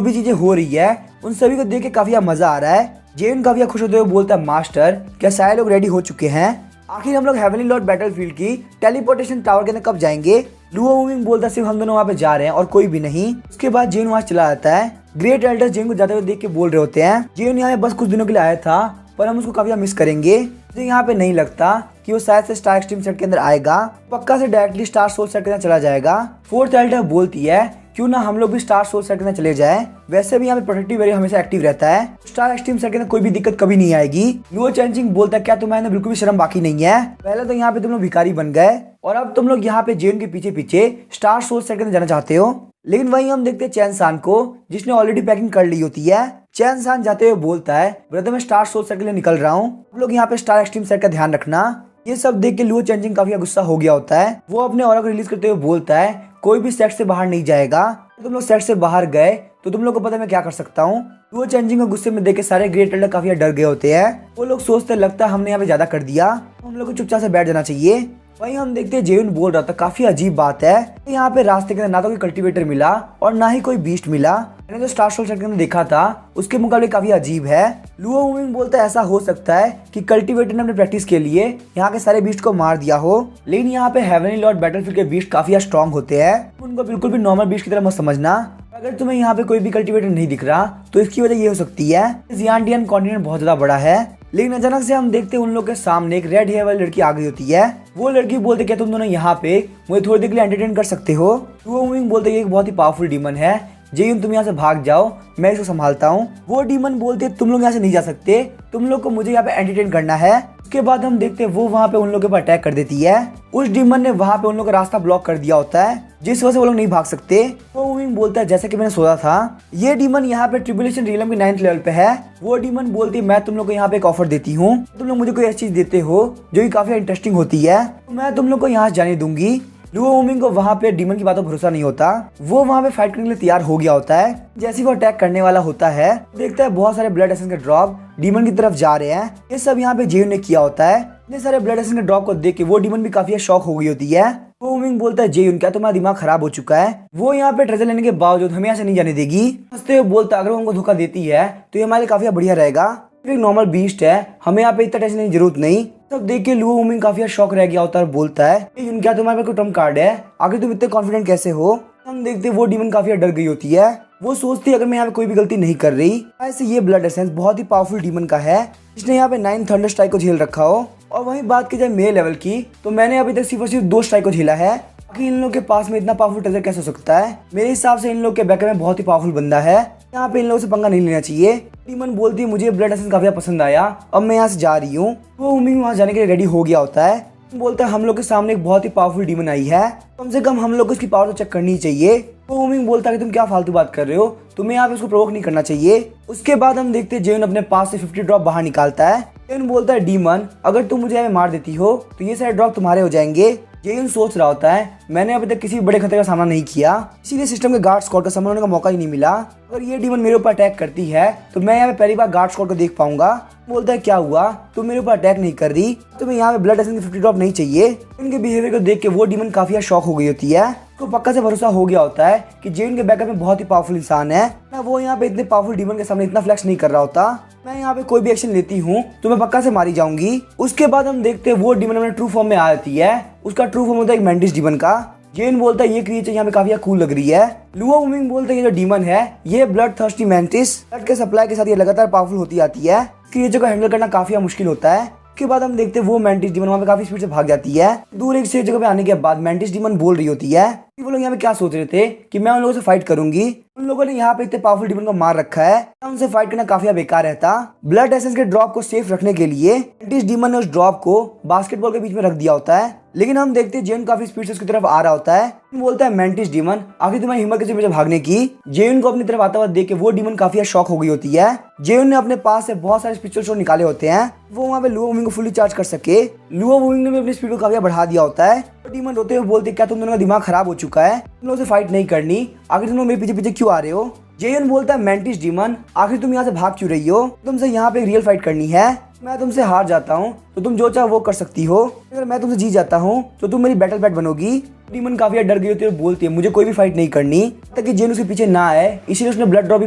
Speaker 1: भी चीजें हो रही है उन सभी को देख के काफी मजा आ रहा है। जेन काफी खुश होते हुए बोलता है, मास्टर क्या सारे लोग रेडी हो चुके हैं? आखिर हम लोग हेवनली लॉर्ड बैटलफील्ड की टेलीपोर्टेशन टावर के अंदर कब जाएंगे? लुओ वूमिंग बोलता है, सिर्फ हम दोनों वहाँ पे जा रहे हैं और कोई भी नहीं। उसके बाद जेन वहाँ चला जाता है। ग्रेट एल्डर जेन को जाते हुए देख के बोल रहे होते हैं, जेन यहाँ बस कुछ दिनों के लिए आया था पर हम उसको काफी मिस करेंगे। मुझे यहाँ पे नहीं लगता कि वो शायद से स्टार एक्सट्रीम सेट के अंदर आएगा, पक्का से डायरेक्टली स्टार सोल सेट के अंदर चला जाएगा। फोर्थ एल्डर बोलती है, क्यों ना हम लोग भी स्टार सोल सेट के अंदर चले जाए, वैसे भी यहाँ पे प्रोटेक्टिव एरिया हमेशा एक्टिव रहता है, स्टार एक्सट्रीम सेट के अंदर कोई भी दिक्कत कभी नहीं आएगी। लुओ चेंजिंग बोलता है, क्या तुम्हारे बिल्कुल भी शर्म बाकी नहीं है? पहले तो यहाँ पे तुम लोग भिखारी बन गए और अब तुम लोग यहाँ पे जेन के पीछे पीछे स्टार सोल सेट के अंदर जाना चाहते हो। लेकिन वहीं हम देखते हैं चैन सान को, जिसने ऑलरेडी पैकिंग कर ली होती है। चैन सान जाते हुए बोलता है, ब्रदर मैं स्टार सोल सेट के लिए निकल रहा हूँ, आप लोग यहाँ पे स्टार एक्सट्रीम सेट का ध्यान रखना। ये सब देख के लुओ चेंजिंग काफी गुस्सा हो गया होता है। वो अपने ऑरा को रिलीज करते हुए बोलता है, कोई भी सेट से बाहर नहीं जाएगा, तुम लोग सेट से बाहर गए तो तुम लोग को पता है मैं क्या कर सकता हूँ। लुओ चेंजिंग को गुस्से में देख के सारे ग्रेट एल्डर काफी डर गए होते हैं। वो लोग सोचते लगता है हमने यहाँ पे ज्यादा कर दिया, हम लोग को चुपचाप से बैठ जाना चाहिए। वहीं हम देखते हैं जेयुन बोल रहा था, काफी अजीब बात है, यहाँ पे रास्ते के अंदर ना तो कोई कल्टीवेटर मिला और ना ही कोई बीस्ट मिला। मैंने जो स्टार सोल सेट के अंदर देखा था उसके मुकाबले काफी अजीब है। लुओ वूमिंग बोलता है, ऐसा हो सकता है कि कल्टीवेटर ने अपने प्रैक्टिस के लिए यहाँ के सारे बीस्ट को मार दिया हो, लेकिन यहाँ पे हेवनली लॉर्ड बैटलफील्ड के बीस्ट काफी स्ट्रॉन्ग होते हैं, उनको बिल्कुल भी नॉर्मल बीस्ट की तरह मत समझना। अगर तुम्हें यहाँ पे कोई भी कल्टीवेटर नहीं दिख रहा तो इसकी वजह ये हो सकती है, जियांडियन कॉन्टिनेंट बहुत ज्यादा बड़ा है। लेकिन अचानक से हम देखते हैं उन लोग के सामने एक रेड हेयर वाली लड़की आ गई होती है। वो लड़की बोलते, क्या तुम दोनों यहाँ पे मुझे थोड़ी देर के लिए एंटरटेन कर सकते हो? लुओ वूमिंग बोलते, ये एक बहुत ही पावरफुल डीमन है, जेयुन तुम यहाँ से भाग जाओ, मैं इसको संभालता हूँ। वो डीमन बोलते, तुम लोग यहाँ से नहीं जा सकते, तुम लोग को मुझे यहाँ पे एंटरटेन करना है। उसके बाद हम देखते हैं वो वहाँ पे उन लोगों के ऊपर अटैक कर देती है। उस डीमन ने वहाँ पे उन लोगों का रास्ता ब्लॉक कर दिया होता है, जिस वजह से वो लोग नहीं भाग सकते। वो वूमिंग बोलता है, जैसे कि मैंने सोचा था, ये डीमन यहाँ पे ट्रिबुलेशन रियलम के 9th लेवल पे है। वो डीमन बोलती है, मैं तुम लोग को यहाँ पे एक ऑफर देती हूँ, तुम लोग मुझे कोई ऐसी चीज देते हो जो कि काफी इंटरेस्टिंग होती है, तो मैं तुम लोग को यहाँ जाने दूंगी। लुओ वूमिंग को वहाँ पे डीमन की बातों भरोसा नहीं होता, वो वहाँ पे फाइट करने के लिए तैयार हो गया होता है। जैसे वो अटैक करने वाला होता है, देखता है बहुत सारे ब्लड एसेंस के ड्रॉप डीमन की तरफ जा रहे हैं। ये सब यहाँ पे जेयुन ने किया होता है। इतने सारे ब्लड एसेंस के ड्रॉप को देख के वो डीमन भी काफी शॉक हो गई होती है। वो वूमिंग बोलता है, जेयुन क्या तुम्हारा दिमाग खराब हो चुका है? वो यहाँ पे ट्रेजर लेने के बावजूद हमें यहाँ से नहीं जाने देगी। हंसते हुए बोलता है, अगर वो हमको धोखा देती है तो ये हमारे लिए काफी बढ़िया रहेगा, एक नॉर्मल बीस्ट है, हमें यहाँ पे इतना टेंशन की जरूरत नहीं। तब देख के लुओ वूमिंग काफी शॉक रह गया होता है और बोलता है, क्या तुम्हारे पास कोई ट्रम्प कार्ड है? आखिर तुम इतने कॉन्फिडेंट कैसे हो? हम देखते वो डीमन काफी डर गई होती है। वो सोचती है अगर मैं यहाँ पे कोई भी गलती नहीं कर रही, ऐसे ये ब्लड एसेंस बहुत ही पावरफुल डीमन का है, जिसने यहाँ पे 9 थंडर स्ट्राइक को झेल रखा हो। और वहीं बात की जाए मेरे लेवल की, तो मैंने अभी तक सिर्फ और सिर्फ 2 स्ट्राइक को झेला है। आखिर इन लोगों के पास में इतना पावरफुल ट्रेजर कैसे हो सकता है? मेरे हिसाब से इन लोग के बैकअप में बहुत ही पावरफुल बंदा है, यहाँ पे इन लोगों से पंगा नहीं लेना चाहिए। डीमन बोलती है, मुझे ब्लड एसेंस काफी पसंद आया, अब मैं यहाँ से जा रही हूँ। वो वूमिंग वहाँ जाने के लिए रेडी हो गया होता है। बोलता है, हम लोग के सामने एक बहुत ही पावरफुल डीमन आई है, कम से कम हम लोग को इसकी पावर तो चेक करनी चाहिए। वो वूमिंग बोलता है कि तुम क्या फालतू बात कर रहे हो, तुम्हें यहाँ पे उसको प्रोवोक नहीं करना चाहिए। उसके बाद हम देखते हैं जेयुन अपने पास से 50 ड्रॉप बाहर निकालता है। जेयुन बोलता है, डीमन अगर तुम मुझे यहाँ मार देती हो तो ये सारे ड्रॉप तुम्हारे हो जाएंगे। जेयुन सोच रहा होता है, मैंने अभी तक किसी बड़े खतरे का सामना नहीं किया, इसीलिए सिस्टम के गार्ड स्क्वाड का सामना होने का मौका ही नहीं मिला। अगर ये डीमन मेरे ऊपर अटैक करती है तो मैं यहाँ पे पहली बार गार्ड स्क्वाड को देख पाऊंगा। बोलता है, क्या हुआ, तुम मेरे ऊपर अटैक नहीं कर रही, तुम्हें यहाँ पे ब्लड एसेंस की 50 ड्रॉप नहीं चाहिए? इनके बिहेवियर को देख के वो डीमन काफी शॉक हो गई होती है। तो पक्का से भरोसा हो गया होता है कि जेयुन के बैकअप में बहुत ही पावरफुल इंसान है, ना वो यहाँ पे इतने पावरफुल डीमन के सामने इतना फ्लैक्स नहीं कर रहा होता। मैं यहाँ पे कोई भी एक्शन लेती हूँ तो मैं पक्का से मारी जाऊंगी। उसके बाद हम देखते हैं वो डीमन अपने ट्रू फॉर्म में आ जाती है। उसका ट्रू फॉर्म होता है एक मेंटिस डीमन का। जेयुन बोलता है, ये क्रिएचर यहाँ पे काफी कूल लग रही है। लुओ वूमिंग बोलता है, ये जो डीमन है ये ब्लड थर्स्टी मेंटिस, ब्लड के सप्लाई के साथ ये लगातार पावरफुल होती आती है, क्रिएचर को हैंडल करना काफी मुश्किल होता है। उसके बाद हम देखते हैं वो मेंटिस डीमन वहाँ पे काफी स्पीड से भाग जाती है। दूर एक सेफ जगह पे आने के बाद मेंटिस डीमन बोल रही होती है कि वो लोग यहाँ पे क्या सोच रहे थे कि मैं उन लोगों से फाइट करूंगी, उन लोगों ने यहाँ पे इतने पावरफुल डीमन को मार रखा है, उनसे फाइट करना काफी बेकार रहता। ब्लड एसेंस के ड्रॉप को सेफ रखने के लिए मेंटिस डीमन ने उस ड्रॉप को बास्केटबॉल के बीच में रख दिया होता है। लेकिन हम देखते हैं जेयुन काफी स्पीड से उसकी तरफ आ रहा होता है। बोलता है, मेंटिस डीमन आखिर तुम्हारी हिम्मत कैसे मुझे भागने की? जेयुन को अपनी तरफ आता हुआ देख के वो डीमन काफी शॉक हो गई होती है। जेयुन ने अपने पास से बहुत सारे स्पिरिचुअल शॉट निकाले होते हैं, वो वहाँ पे लुओ वूमिंग को फुली चार्ज कर सके। लुओ वूमिंग ने भी अपनी स्पीड को काफी बढ़ा दिया होता है। डीमन रोते हुए बोलते, क्या तुम दोनों का दिमाग खराब हो चुका है? तुम लोगों से फाइट नहीं करनी, आखिर तुम लोग मेरे पीछे पीछे क्यों आ रहे हो? जेयुन बोलता है मेंटिस डीमन, आखिर तुम यहाँ से भाग क्यों रही हो? तुमसे यहाँ पे रियल फाइट करनी है। मैं तुमसे हार जाता हूँ तो तुम जो चाहो वो कर सकती हो, अगर मैं तुमसे जीत जाता हूँ तो तुम मेरी बैटल पैट बनोगी। डीमन काफी डर गई होती है और बोलती है मुझे कोई भी फाइट नहीं करनी, ताकि जेन उसके पीछे ना आए, इसीलिए उसने ब्लड ड्रॉप भी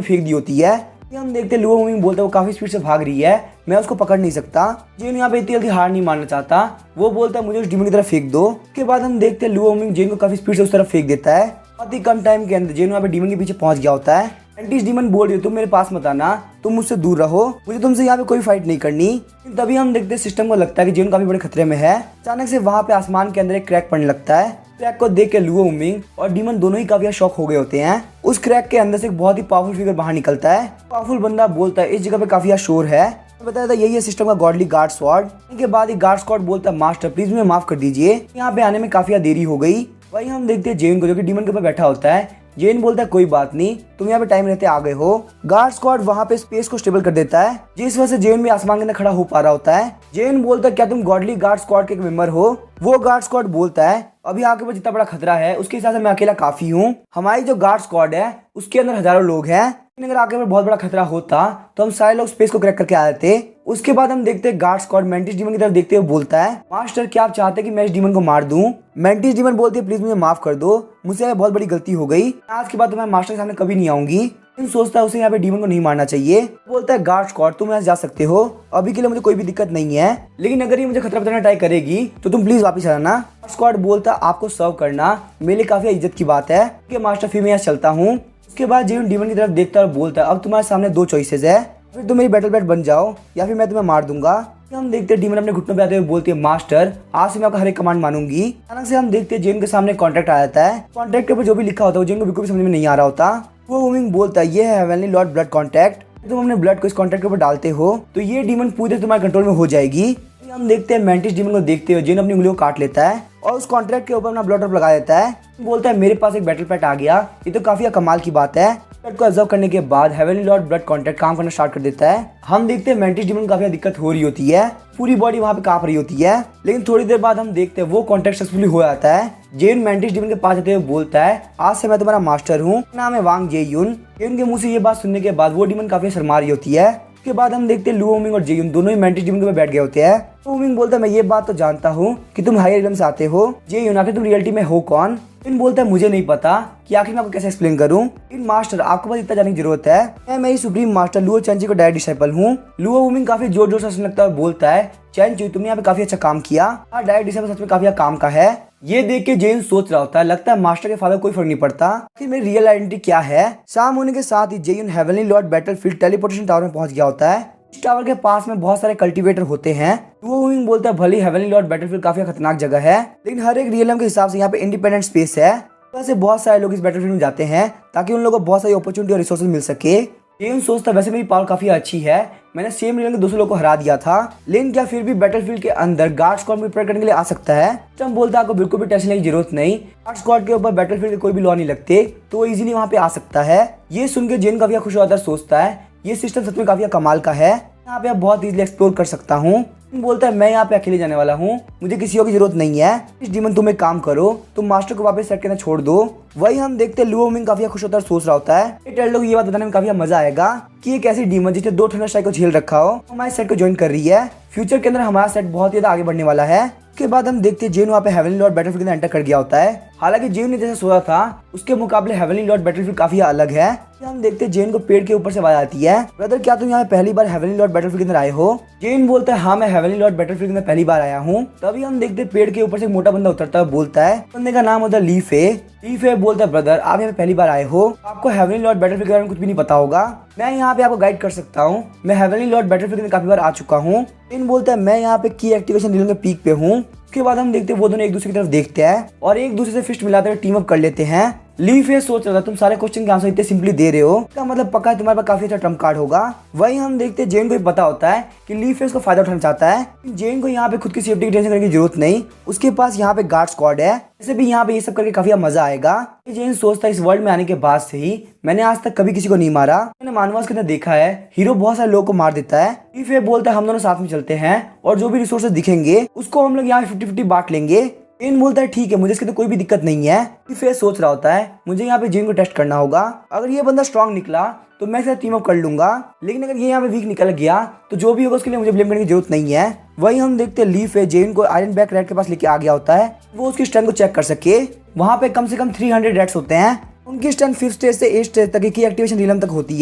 Speaker 1: फेंक दी होती है। हम देखते हैं लुओ हुमिंग बोलता है वो काफी स्पीड से भाग रही है, मैं उसको पकड़ नहीं सकता। जेन यहाँ पे इतनी जल्दी हार नहीं मानना चाहता, वो बोलता है मुझे उस डीमन की तरफ फेंक दो। उसके बाद हम देखते हैं लुओ हुमिंग जेन को काफी स्पीड से उस तरफ फेंक देता है। बहुत ही कम टाइम के अंदर जेन यहाँ पे डीमन के पीछे पहुंच गया होता है। मेंटिस डीमन बोल रही है तुम मेरे पास मत आना, तुम मुझसे दूर रहो, मुझे तुमसे यहाँ पे कोई फाइट नहीं करनी। तभी हम देखते हैं सिस्टम को लगता है कि जेन काफी बड़े खतरे में है। अचानक से वहाँ पे आसमान के अंदर एक क्रैक पड़ने लगता है। क्रैक को देख के लुओ हुमिंग और डीमन दोनों ही काफी शॉक हो गए होते हैं। उस क्रैक के अंदर से एक बहुत ही पावरफुल फिगर बाहर निकलता है। पावरफुल बंदा बोलता है इस जगह पे काफी शोर है, बताया था यही है सिस्टम का गॉडली गार्ड स्वॉर्ड। इनके बाद ही गार्ड स्वॉर्ड बोलता है मास्टर प्लीज मुझे माफ कर दीजिए, यहाँ पे आने में काफी देरी हो गई। वही हम देखते हैं जेन को जो कि डीमन के ऊपर बैठा होता है। जेन बोलता है कोई बात नहीं, तुम यहाँ पे टाइम रहते आ गए हो। गार्ड स्क्वाड वहाँ पे स्पेस को स्टेबल कर देता है, जिस वजह से जेन भी आसमान के अंदर खड़ा हो पा रहा होता है। जेन बोलता है क्या तुम गॉडली गार्ड स्क्वाड के एक मेंबर हो? वो गार्ड स्क्वाड बोलता है अभी आगे पर जितना बड़ा खतरा है उसके हिसाब से मैं अकेला काफी हूँ। हमारी जो गार्ड स्क्वाड है उसके अंदर हजारों लोग हैं, अगर आगे पर बहुत बड़ा खतरा होता तो हम सारे लोग स्पेस को क्रैक करके आ जाते। उसके बाद हम देखते हैं गार्ड स्क्वाड मेंटिस डीमन की तरफ देखते हुए बोलता है मास्टर क्या आप चाहते हैं कि मैं इस डीमन को मार दूं? मेंटिस डीमन बोलती है प्लीज मुझे माफ कर दो, मुझसे बहुत बड़ी गलती हो गई, आज के बाद तो मैं मास्टर के सामने कभी नहीं आऊंगी। लेकिन सोचता है उसे यहाँ पे डीमन को नहीं मारना चाहिए। बोलता है गार्ड स्क्वाड तुम यहाँ जा सकते हो, अभी के लिए मुझे कोई भी दिक्कत नहीं है, लेकिन अगर ये मुझे खतरा बताना ट्राई करेगी तो तुम प्लीज वापस आना। स्क्वाड बोलता है आपको सर्व करना मेरे लिए काफी इज्जत की बात है कि मास्टर फिर मैं यहाँ चलता हूँ। उसके बाद जेन डीमन की तरफ देखता है और बोलता है अब तुम्हारे सामने दो चॉइसेस है, फिर तुम मेरी बैटल पैट बन जाओ या फिर मैं तुम्हें मार दूंगा। हम देखते हैं डीमन अपने घुटनों पे आते हुए बोलती है मास्टर आज से मैं आपका हर एक कमांड मानूंगी। अचानक से हम देखते हैं जेन के सामने कॉन्ट्रैक्ट आ जाता है। कॉन्ट्रैक्ट के ऊपर जो भी लिखा होता है वो जेन को बिल्कुल भी समझ में नहीं आ रहा होता। वो हुमिंग बोलता है ये है हेवनली लॉर्ड ब्लड कॉन्ट्रैक्ट, तुम अपने ब्लड को इस कॉन्ट्रैक्ट के ऊपर डालते हो तो ये डीमन पूरी तुम्हारे कंट्रोल में हो जाएगी। हम देखते हैं मेंटिस डीमन को देखते हुए जेन अपनी उंगलियों को काट लेता है और उस कॉन्ट्रैक्ट के ऊपर अपना ब्लड ड्रॉप लगा देता है। बोलता है मेरे पास एक बैटल पैट आ गया, ये तो काफी कमाल की बात है। ब्लड को ऑब्जर्व करने के बाद हेवनली लॉर्ड ब्लड कॉन्ट्रैक्ट काम करना स्टार्ट कर देता है। हम देखते हैं मेंटिस डीमन को काफी दिक्कत हो रही होती है, पूरी बॉडी वहाँ पे कांप रही होती है, लेकिन थोड़ी देर बाद हम देखते हैं वो कॉन्ट्रैक्ट सक्सेसफुली हो जाता है। जेन मेंटिस डीमन के पास आते हुए बोलता है आज से मैं तुम्हारा मास्टर हूँ, नाम है वांग जेयुन। जेयुन के मुंह से ये बात सुनने के बाद वो डीमन काफी शर्मा रही होती है। उसके बाद हम देखते हैं लुओ हुमिंग और जेयुन दोनों ही मेंटिस डीमन के ऊपर बैठ गए होते हैं। तो हुमिंग बोलता है मैं ये बात तो जानता हूँ कि तुम हायर रियल्म से आते हो। जेयुन आखिर तुम रियलिटी में हो कौन? इन बोलता है मुझे नहीं पता कि आखिर मैं आपको कैसे एक्सप्लेन करूं। इन मास्टर आपको बस इतना जानने की जरूरत है, मैं मेरी सुप्रीम मास्टर लुओ चैनची को डायरेक्ट डिसाइपल हूँ। लुओ हुमिंग काफी जोर जोर से हंसने लगता है और बोलता है चैनची तुमने यहाँ पे काफी अच्छा काम किया, डायरेक्ट डिसाइपल सच में काफी काम का है। ये देख के जेन सोच रहा होता है लगता है मास्टर के फादर कोई फर्क नहीं पड़ता कि मेरी रियल आइडेंटिटी क्या है। शाम होने के साथ ही जेयुन heavenly lord battlefield teleportation tower में पहुंच गया होता है। इस टावर के पास में बहुत सारे कल्टीवेटर होते हैं। लुओ हुमिंग बोलता है भले हेवनली लॉर्ड बैटलफील्ड काफी खतरनाक जगह है, लेकिन हर एक रियलम के हिसाब से यहाँ पे इंडिपेंडेंट स्पेस है, वैसे बहुत सारे लोग इस बैटलफील्ड में जाते हैं ताकि उन लोगों को बहुत सारी अपॉर्चुनिटी और रिसोर्सेज मिल सके। जेन सोचता वैसे मेरी पावर काफी अच्छी है, मैंने सेम रियल के 200 लोगों को हरा दिया था, लेकिन क्या फिर भी बैटलफील्ड के अंदर गार्ड स्क्वाड में प्रेयर करने के लिए आ सकता है? हम बोलता है आपको बिल्कुल भी टेंशन लेने की जरूरत नहीं, गार्ड स्क्वाड के ऊपर बैटलफील्ड के कोई भी लॉ नहीं लगते तो वो इजीली वहाँ पे आ सकता है। ये सुन के जेन काफी खुश होता है, सोचता है ये सिस्टम सच में काफी कमाल का है, यहाँ पे आप बहुत इजीली एक्सप्लोर कर सकता हूँ। बोलता है मैं यहाँ पे अकेले जाने वाला हूँ, मुझे किसी और की जरूरत नहीं है। इस डीमन तुम एक काम करो, तुम मास्टर को वापस सेट करना छोड़ दो। वही हम देखते हैं लुओ हुमिंग काफी खुश होता है और सोच रहा होता है टेल्डो को ये बात बताने में काफी मजा आएगा कि एक ऐसी डीमन जिसने 2 थंडर स्ट्राइक को झेल रखा हो हमारे सेट को ज्वाइन कर रही है। फ्यूचर के अंदर हमारा सेट बहुत ज्यादा आगे बढ़ने वाला है। उसके बाद हम देखते हैं जेन वहाँ पे हेवनली लॉर्ड बैटलफील्ड के अंदर एंटर कर गया होता है। हालांकि जेन ने जैसे सोचा था उसके मुकाबले हेवनली लॉर्ड बैटलफील्ड काफी अलग है। हम देखते हैं जेन को पेड़ के ऊपर से आवाज आती है ब्रदर क्या तुम यहाँ पहली बार हेवनली लॉर्ड बैटलफील्ड के अंदर आए हो? जेन बोलता है हाँ मैं हेवनली लॉर्ड बैटलफील्ड के अंदर पहली बार आया हूँ। तभी हम देखते हैं पेड़ के ऊपर से एक मोटा बंदा उतरता है, बोलता है बंदे का नाम होता है लीफे। लीफे बोलता है ब्रदर आप यहाँ पे पहली बार आए हो, आपको हेवनली लॉर्ड बैटलफील्ड के बारे में कुछ भी नहीं पता होगा, मैं यहाँ पे आपको गाइड कर सकता हूँ, मैं हेवनली लॉर्ड बैटलफील्ड के अंदर काफी बार आ चुका हूँ। जेन बोलता है मैं यहाँ पे की एक्टिवेशन रीजन के पीक पे हूँ। उसके बाद हम देखते हैं वो दोनों एक दूसरे की तरफ देखते हैं और एक दूसरे से फिस्ट मिलाते हुए टीम अप कर लेते हैं। लीफेस सोच रहा था तुम सारे क्वेश्चन के आंसर इतने सिंपली दे रहे हो, इसका मतलब पक्का है तुम्हारे पास काफी अच्छा ट्रम्प कार्ड होगा। वही हम देखते हैं जेन को भी पता होता है कि लीफेस को फायदा उठाना चाहता है। जेन को यहाँ पे खुद की सेफ्टी की टेंशन करने की जरूरत नहीं, उसके पास यहाँ पे गार्ड स्क्वाड है, वैसे भी यहाँ पे ये सब करके काफी मजा आएगा। जेन सोचता है इस वर्ल्ड में आने के बाद से ही मैंने आज तक कभी किसी को नहीं मारा, मैंने मानवास के अंदर देखा है हीरो बहुत सारे लोगों को मार देता है। लीफे बोलता है हम दोनों साथ में चलते हैं और जो भी रिसोर्सेज दिखेंगे उसको हम लोग यहाँ 50-50 बांट लेंगे, जेन बोलता है ठीक है, मुझे इसकी तो कोई भी दिक्कत नहीं है। फिर सोच रहा होता है मुझे यहाँ पे जेन को टेस्ट करना होगा, अगर ये बंदा स्ट्रांग निकला तो मैं इससे टीम अप कर लूंगा, लेकिन अगर ये यहाँ पे वीक निकल गया तो जो भी होगा उसके लिए मुझे ब्लेम करने की जरूरत नहीं है। वही हम देखते हैं लीफ है जेन को आयरन बैक रैट के पास लेके आ गया होता है, वो उसकी स्ट्रेंथ को चेक कर सके। वहाँ पे कम से कम 300 रैट्स होते हैं, उनकी स्ट्रेंथ 5th स्टेज से 8th स्टेज तक की एक्टिवेशन रिलम तक होती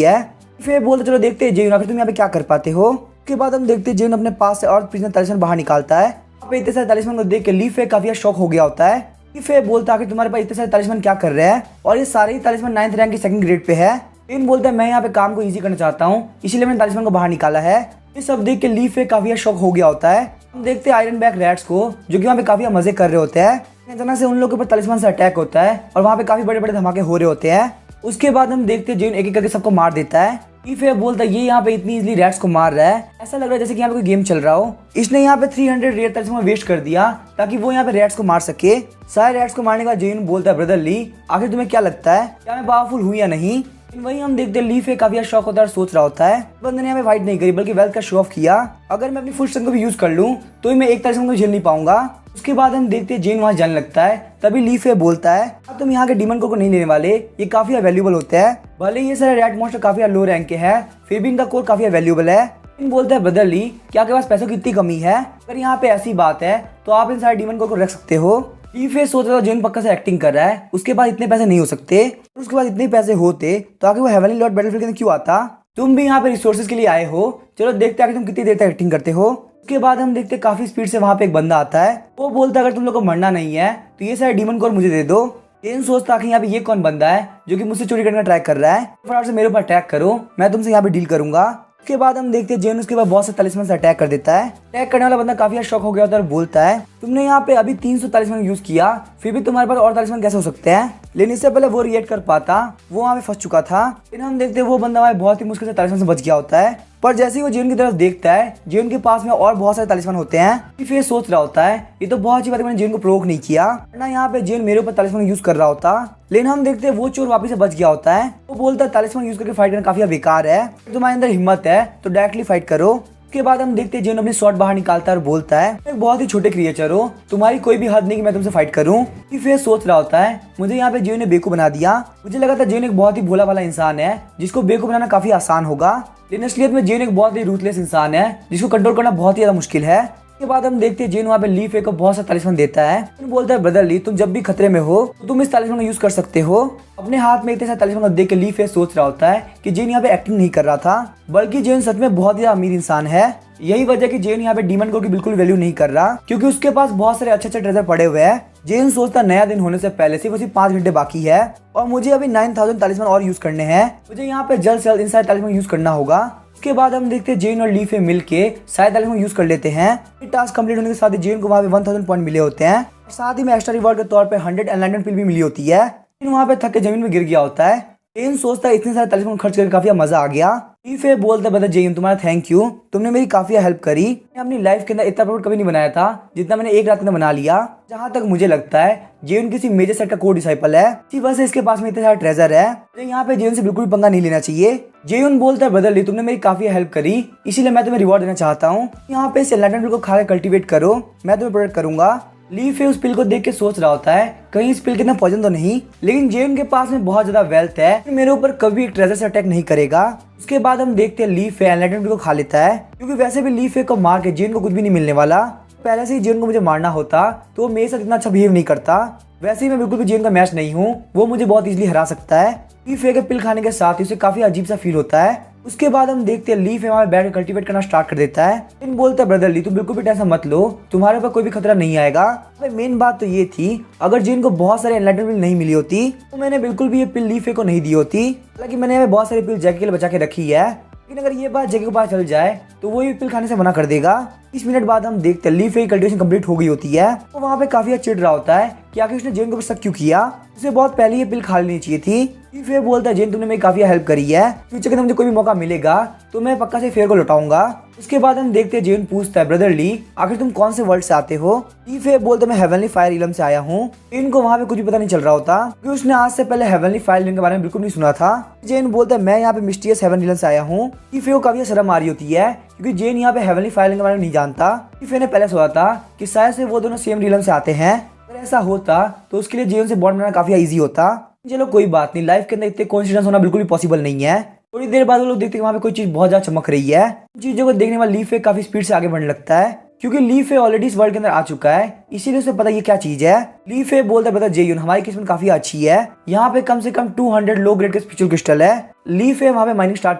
Speaker 1: है। फिर बोलते चलो देखते हैं जेन आखिर तुम यहाँ पे क्या कर पाते हो। उसके बाद हम देखते हैं जेन अपने पास से और प्रिजनर तलिस्मान बाहर निकालता है। यहाँ पे इतने सारे तलिस्मान को देख के लीफ काफी शॉक हो गया होता है। लीफ बोलता है कि तुम्हारे पास इतने सारे तलिस्मान क्या कर रहे हैं, और ये सारे ही तलिस्मान 9th रैंक की 2nd ग्रेड पे है। जेन बोलता है मैं यहाँ पे काम को इजी करना चाहता हूँ, इसीलिए मैंने तलिस्मान को बाहर निकाला है। ये सब देख के लीफ काफी शॉक हो गया होता है। हम देखते हैं आयरन बैक रैट्स को जो कि वहाँ पे काफी मजे कर रहे होते हैं। अचानक से उन लोगों के ऊपर तलिस्मान से अटैक होता है और वहाँ पे काफी बड़े बड़े धमाके हो रहे होते हैं। उसके बाद हम देखते हैं जेन एक एक करके सबको मार देता है। लीफ बोलता है ये यहाँ पे इतनी इजीली रैट्स को मार रहा है, ऐसा लग रहा है जैसे कि यहाँ पे कोई गेम चल रहा हो। इसने यहाँ पे 300 रेयर तलिस्मान वेस्ट कर दिया ताकि वो यहाँ पे रैट्स को मार सके। सारे रैट्स को मारने का जेन बोलता है ब्रदर ली आखिर तुम्हें क्या लगता है, क्या मैं पावरफुल हूँ या नहीं। वही हम देखते हैं लीफ काफी शौक होता है और सोच रहा होता है बंदे ने यहाँ पे फाइट नहीं करी बल्कि वेल्थ का शो ऑफ किया। अगर मैं अपनी फुल स्ट्रेंथ को भी यूज कर लूँ तो ही मैं एक तलिस्मान को झेल नहीं पाऊंगा। उसके बाद हम देखते हैं जेन वहां जाने लगता है, तभी लीफ बोलता है अब तुम यहाँ के डीमन कोर को नहीं लेने वाले, ये काफी वैल्यूबल होते हैं। भले ये सारे रैट मॉन्स्टर काफी लो रैंक के हैं, फिर भी इनका कोर काफी वैल्यूबल है। बोलता है ब्रदर ली क्या आपके पास पैसों की इतनी कमी है, अगर यहाँ पे ऐसी बात है तो आप इन सारे डीमन कोर को रख सकते हो। लीफ सोच रहा था जेन पक्का से एक्टिंग कर रहा है, उसके पास इतने पैसे नहीं हो सकते, उसके पास इतने पैसे होते तो आगे वो हेवनली लॉर्ड बैटलफील्ड में क्यों आता। तुम भी यहाँ पे रिसोर्सेज के लिए आए हो, चलो देखते हैं कि तुम कितनी देर तक एक्टिंग करते हो। उसके बाद हम देखते हैं काफी स्पीड से वहाँ पे एक बंदा आता है, वो बोलता है अगर तुम लोग को मरना नहीं है तो ये सारे डीमन कोर मुझे दे दो। जेन सोचता कि यहाँ पे ये कौन बंदा है जो कि मुझसे चोरी करने का ट्राई कर रहा है, फटाफट से मेरे ऊपर अटैक करो, मैं तुमसे यहाँ पे डील करूंगा। उसके बाद हम देखते हैं जेन उसके बाद बहुत से तलिस्मान से अटैक कर देता है। अटैक करने वाला बंदा काफी शॉक हो गया होता है और बोलता है तुमने यहाँ पे अभी 300 तलिस्मान यूज किया, फिर भी तुम्हारे पास और तलिस्मान कैसे हो सकते हैं। लेकिन इससे पहले वो रिएक्ट कर पाता, वो वहाँ पे फंस चुका था। फिर हम देखते हैं वो बंदा वहाँ बहुत ही मुश्किल से तलिस्मान से बच गया होता है, पर जैसे ही वो जेन की तरफ देखता है जेन के पास में और बहुत सारे तलिस्मान होते हैं। फिर सोच रहा होता है ये तो बहुत अच्छी बात है मैंने जेन को प्रोवोक नहीं किया, वरना यहाँ पे जेन मेरे ऊपर तलिस्मान यूज कर रहा होता। लेकिन हम देखते हैं वो चोर वापस से बच गया होता है, वो बोलता है तलिस्मान यूज करके फाइट करना काफी बेकार है, तुम्हारे अंदर हिम्मत है तो डायरेक्टली फाइट करो। उसके बाद हम देखते हैं जेन अपनी शॉट बाहर निकालता है और बोलता है एक बहुत ही छोटे क्रिएचर हो, तुम्हारी कोई भी हद नहीं कि मैं तुमसे फाइट करूं। फिर सोच रहा होता है मुझे यहाँ पे जेन ने बेवकूफ बना दिया, मुझे लगा था जेन एक बहुत ही भोला वाला इंसान है जिसको बेवकूफ बनाना काफी आसान होगा, लेकिन असलियत में जेन एक बहुत ही रूथलेस इंसान है जिसको कंट्रोल करना बहुत ही ज्यादा मुश्किल है। उसके बाद हम देखते हैं जेन वहाँ पे लीफ को बहुत सा तलिस्मान देता है, बोलता है ब्रदर ली तुम जब भी खतरे में हो तो तुम इस तलिस्मान को यूज कर सकते हो। अपने हाथ में इतने सारे तलिस्मान को देख के लीफ सोच रहा होता है कि जेन यहाँ पे एक्टिंग नहीं कर रहा था, बल्कि जेन सच में बहुत ही अमीर इंसान है। यही वजह कि जेन यहाँ पे डीमन कोर की बिल्कुल वैल्यू नहीं कर रहा, क्योंकि उसके पास बहुत सारे अच्छे ट्रेजर पड़े हुए हैं। जेन सोचता नया दिन होने से पहले सिर्फ उसी 5 घंटे बाकी है और मुझे अभी 9000 तलिस्मान और यूज करने हैं, मुझे यहाँ पे जल्द से जल्द इन सारे तलिस्मान यूज करना होगा। उसके बाद हम देखते हैं जेन और लीफ मिलके सारे तलिस्मान यूज कर लेते हैं। टास्क कंप्लीट होने के साथ ही जेन को वहाँ पे 1000 पॉइंट मिले होते हैं, साथ ही में एक्स्ट्रा रिवॉर्ड के तौर पे 100 एनलाइटमेंट पिल भी मिली होती है। वहाँ पे थक के जमीन में गिर गया होता है। जेन सोचता है इतने सारे तलिस्मान खर्च करके काफी मजा आ गया। लीफ बोलता है जेन तुम्हारा थैंक यू, तुमने मेरी काफी हेल्प करी, मैं अपनी लाइफ के अंदर इतना प्रॉफिट कभी नहीं बनाया था जितना मैंने एक रात के अंदर बना लिया। जहाँ तक मुझे लगता है जेन किसी मेजर सेट का कोर डिसाइपल है, इसी वजह से इसके पास में इतने सारे ट्रेजर है, मुझे यहाँ पे जेन से बिल्कुल पंगा नहीं लेना चाहिए। जेन बोलता है ब्रदर ली तुमने मेरी काफी हेल्प करी, इसीलिए मैं तुम्हें रिवॉर्ड देना चाहता हूँ, यहाँ पे इस एनलाइटमेंट को खा के कल्टिवेट करो, मैं तुम्हें प्रोटेक्ट करूंगा। लीफ उस पिल को देख के सोच रहा होता है कहीं इस पिल के अंदर पॉइजन तो नहीं, लेकिन जेन के पास में बहुत ज्यादा वेल्थ है, मेरे ऊपर कभी एक ट्रेजर से अटैक नहीं करेगा। उसके बाद हम देखते हैं लीफ एनलाइटमेंट को खा लेता है, क्योंकि वैसे भी लीफ को मार के जेन को कुछ भी नहीं मिलने वाला। पहले से ही जेन को मुझे मारना होता तो वो मेरे साथ इतना अच्छा बिहेव नहीं करता, वैसे ही मैं बिल्कुल भी जेन का मैच नहीं हूँ, वो मुझे बहुत इजीली हरा सकता है। लीफ के पिल खाने के साथ ही उसे काफी अजीब सा फील होता है। उसके बाद हम देखते हैं लीफ वहाँ बैठ कर कल्टीवेट करना स्टार्ट कर देता है। इन बोलता है ब्रदर ली तुम बिल्कुल भी टेंशन मत लो, तुम्हारे ऊपर कोई भी खतरा नहीं आएगा। मेन बात तो ये थी अगर जेन को बहुत सारे एनलाइटमेंट पिल नहीं मिली होती तो मैंने बिल्कुल भी ये पिल लीफ को नहीं दी होती। हालांकि मैंने यहाँ बहुत सारी पिल जैकी के लिए बचा के रखी है, लेकिन अगर ये बात जैकी को पता चल जाए तो वो ये पिल खाने से मना कर देगा। 20 मिनट बाद हम देखते हैं लीफ की कल्टीवेशन कंप्लीट हो गई होती है, तो वहाँ पे काफी चिढ़ रहा होता है कि आखिर उसने जेन को शक क्यों किया, उसे बहुत पहले ये पिल खा लेनी चाहिए थी। फिर बोलता है जेन तुमने मेरी काफी हेल्प करी है, फ्यूचर के अंदर मुझे कोई भी मौका मिलेगा तो मैं पक्का से फेयर को लौटाऊंगा। उसके बाद हम देखते हैं जेन पूछता है ब्रदर ली आखिर तुम कौन से वर्ल्ड से आते हो। लीफ बोलता मैं हेवनली फायर रिलम से आया हूँ। इनको वहाँ पे कुछ भी पता नहीं चल रहा होता क्योंकि उसने आज से पहले हेवनली फायर रिलम के बारे में बिल्कुल नहीं सुना था। जेन बोलता है मैं यहाँ पे मिस्टीरियस हेवन रिलम से आया हूँ। लीफ को काफी शर्म आ रही होती है क्योंकि जेन यहाँ पे हेवनली फायर रिलम के बारे में नहीं जानता। लीफ ने पहले सोचा था कि शायद से वो दोनों सेम रिलम से आते हैं, ऐसा होता तो उसके लिए जेयून से बॉन्ड बनाना काफी इजी होता। चलो कोई बात नहीं, लाइफ के अंदर इतने कोइंसिडेंस होना बिल्कुल भी पॉसिबल नहीं है। थोड़ी देर बाद वो लोग देखते हैं वहाँ पे कोई चीज बहुत ज्यादा चमक रही है। चीजों को देखने वाला ली फे काफी स्पीड से आगे बढ़ने लगता है, क्योंकि ली फे ऑलरेडी इस वर्ल्ड के अंदर आ चुका है, इसीलिए उसे पता ये क्या चीज है। ली फे बोलता है, ब्रदर जेयून हमारी किस्मत काफी अच्छी है, यहाँ पे कम से कम 200 लो ग्रेड के स्पिरिचुअल क्रिस्टल है। ली फे वहाँ पे माइनिंग स्टार्ट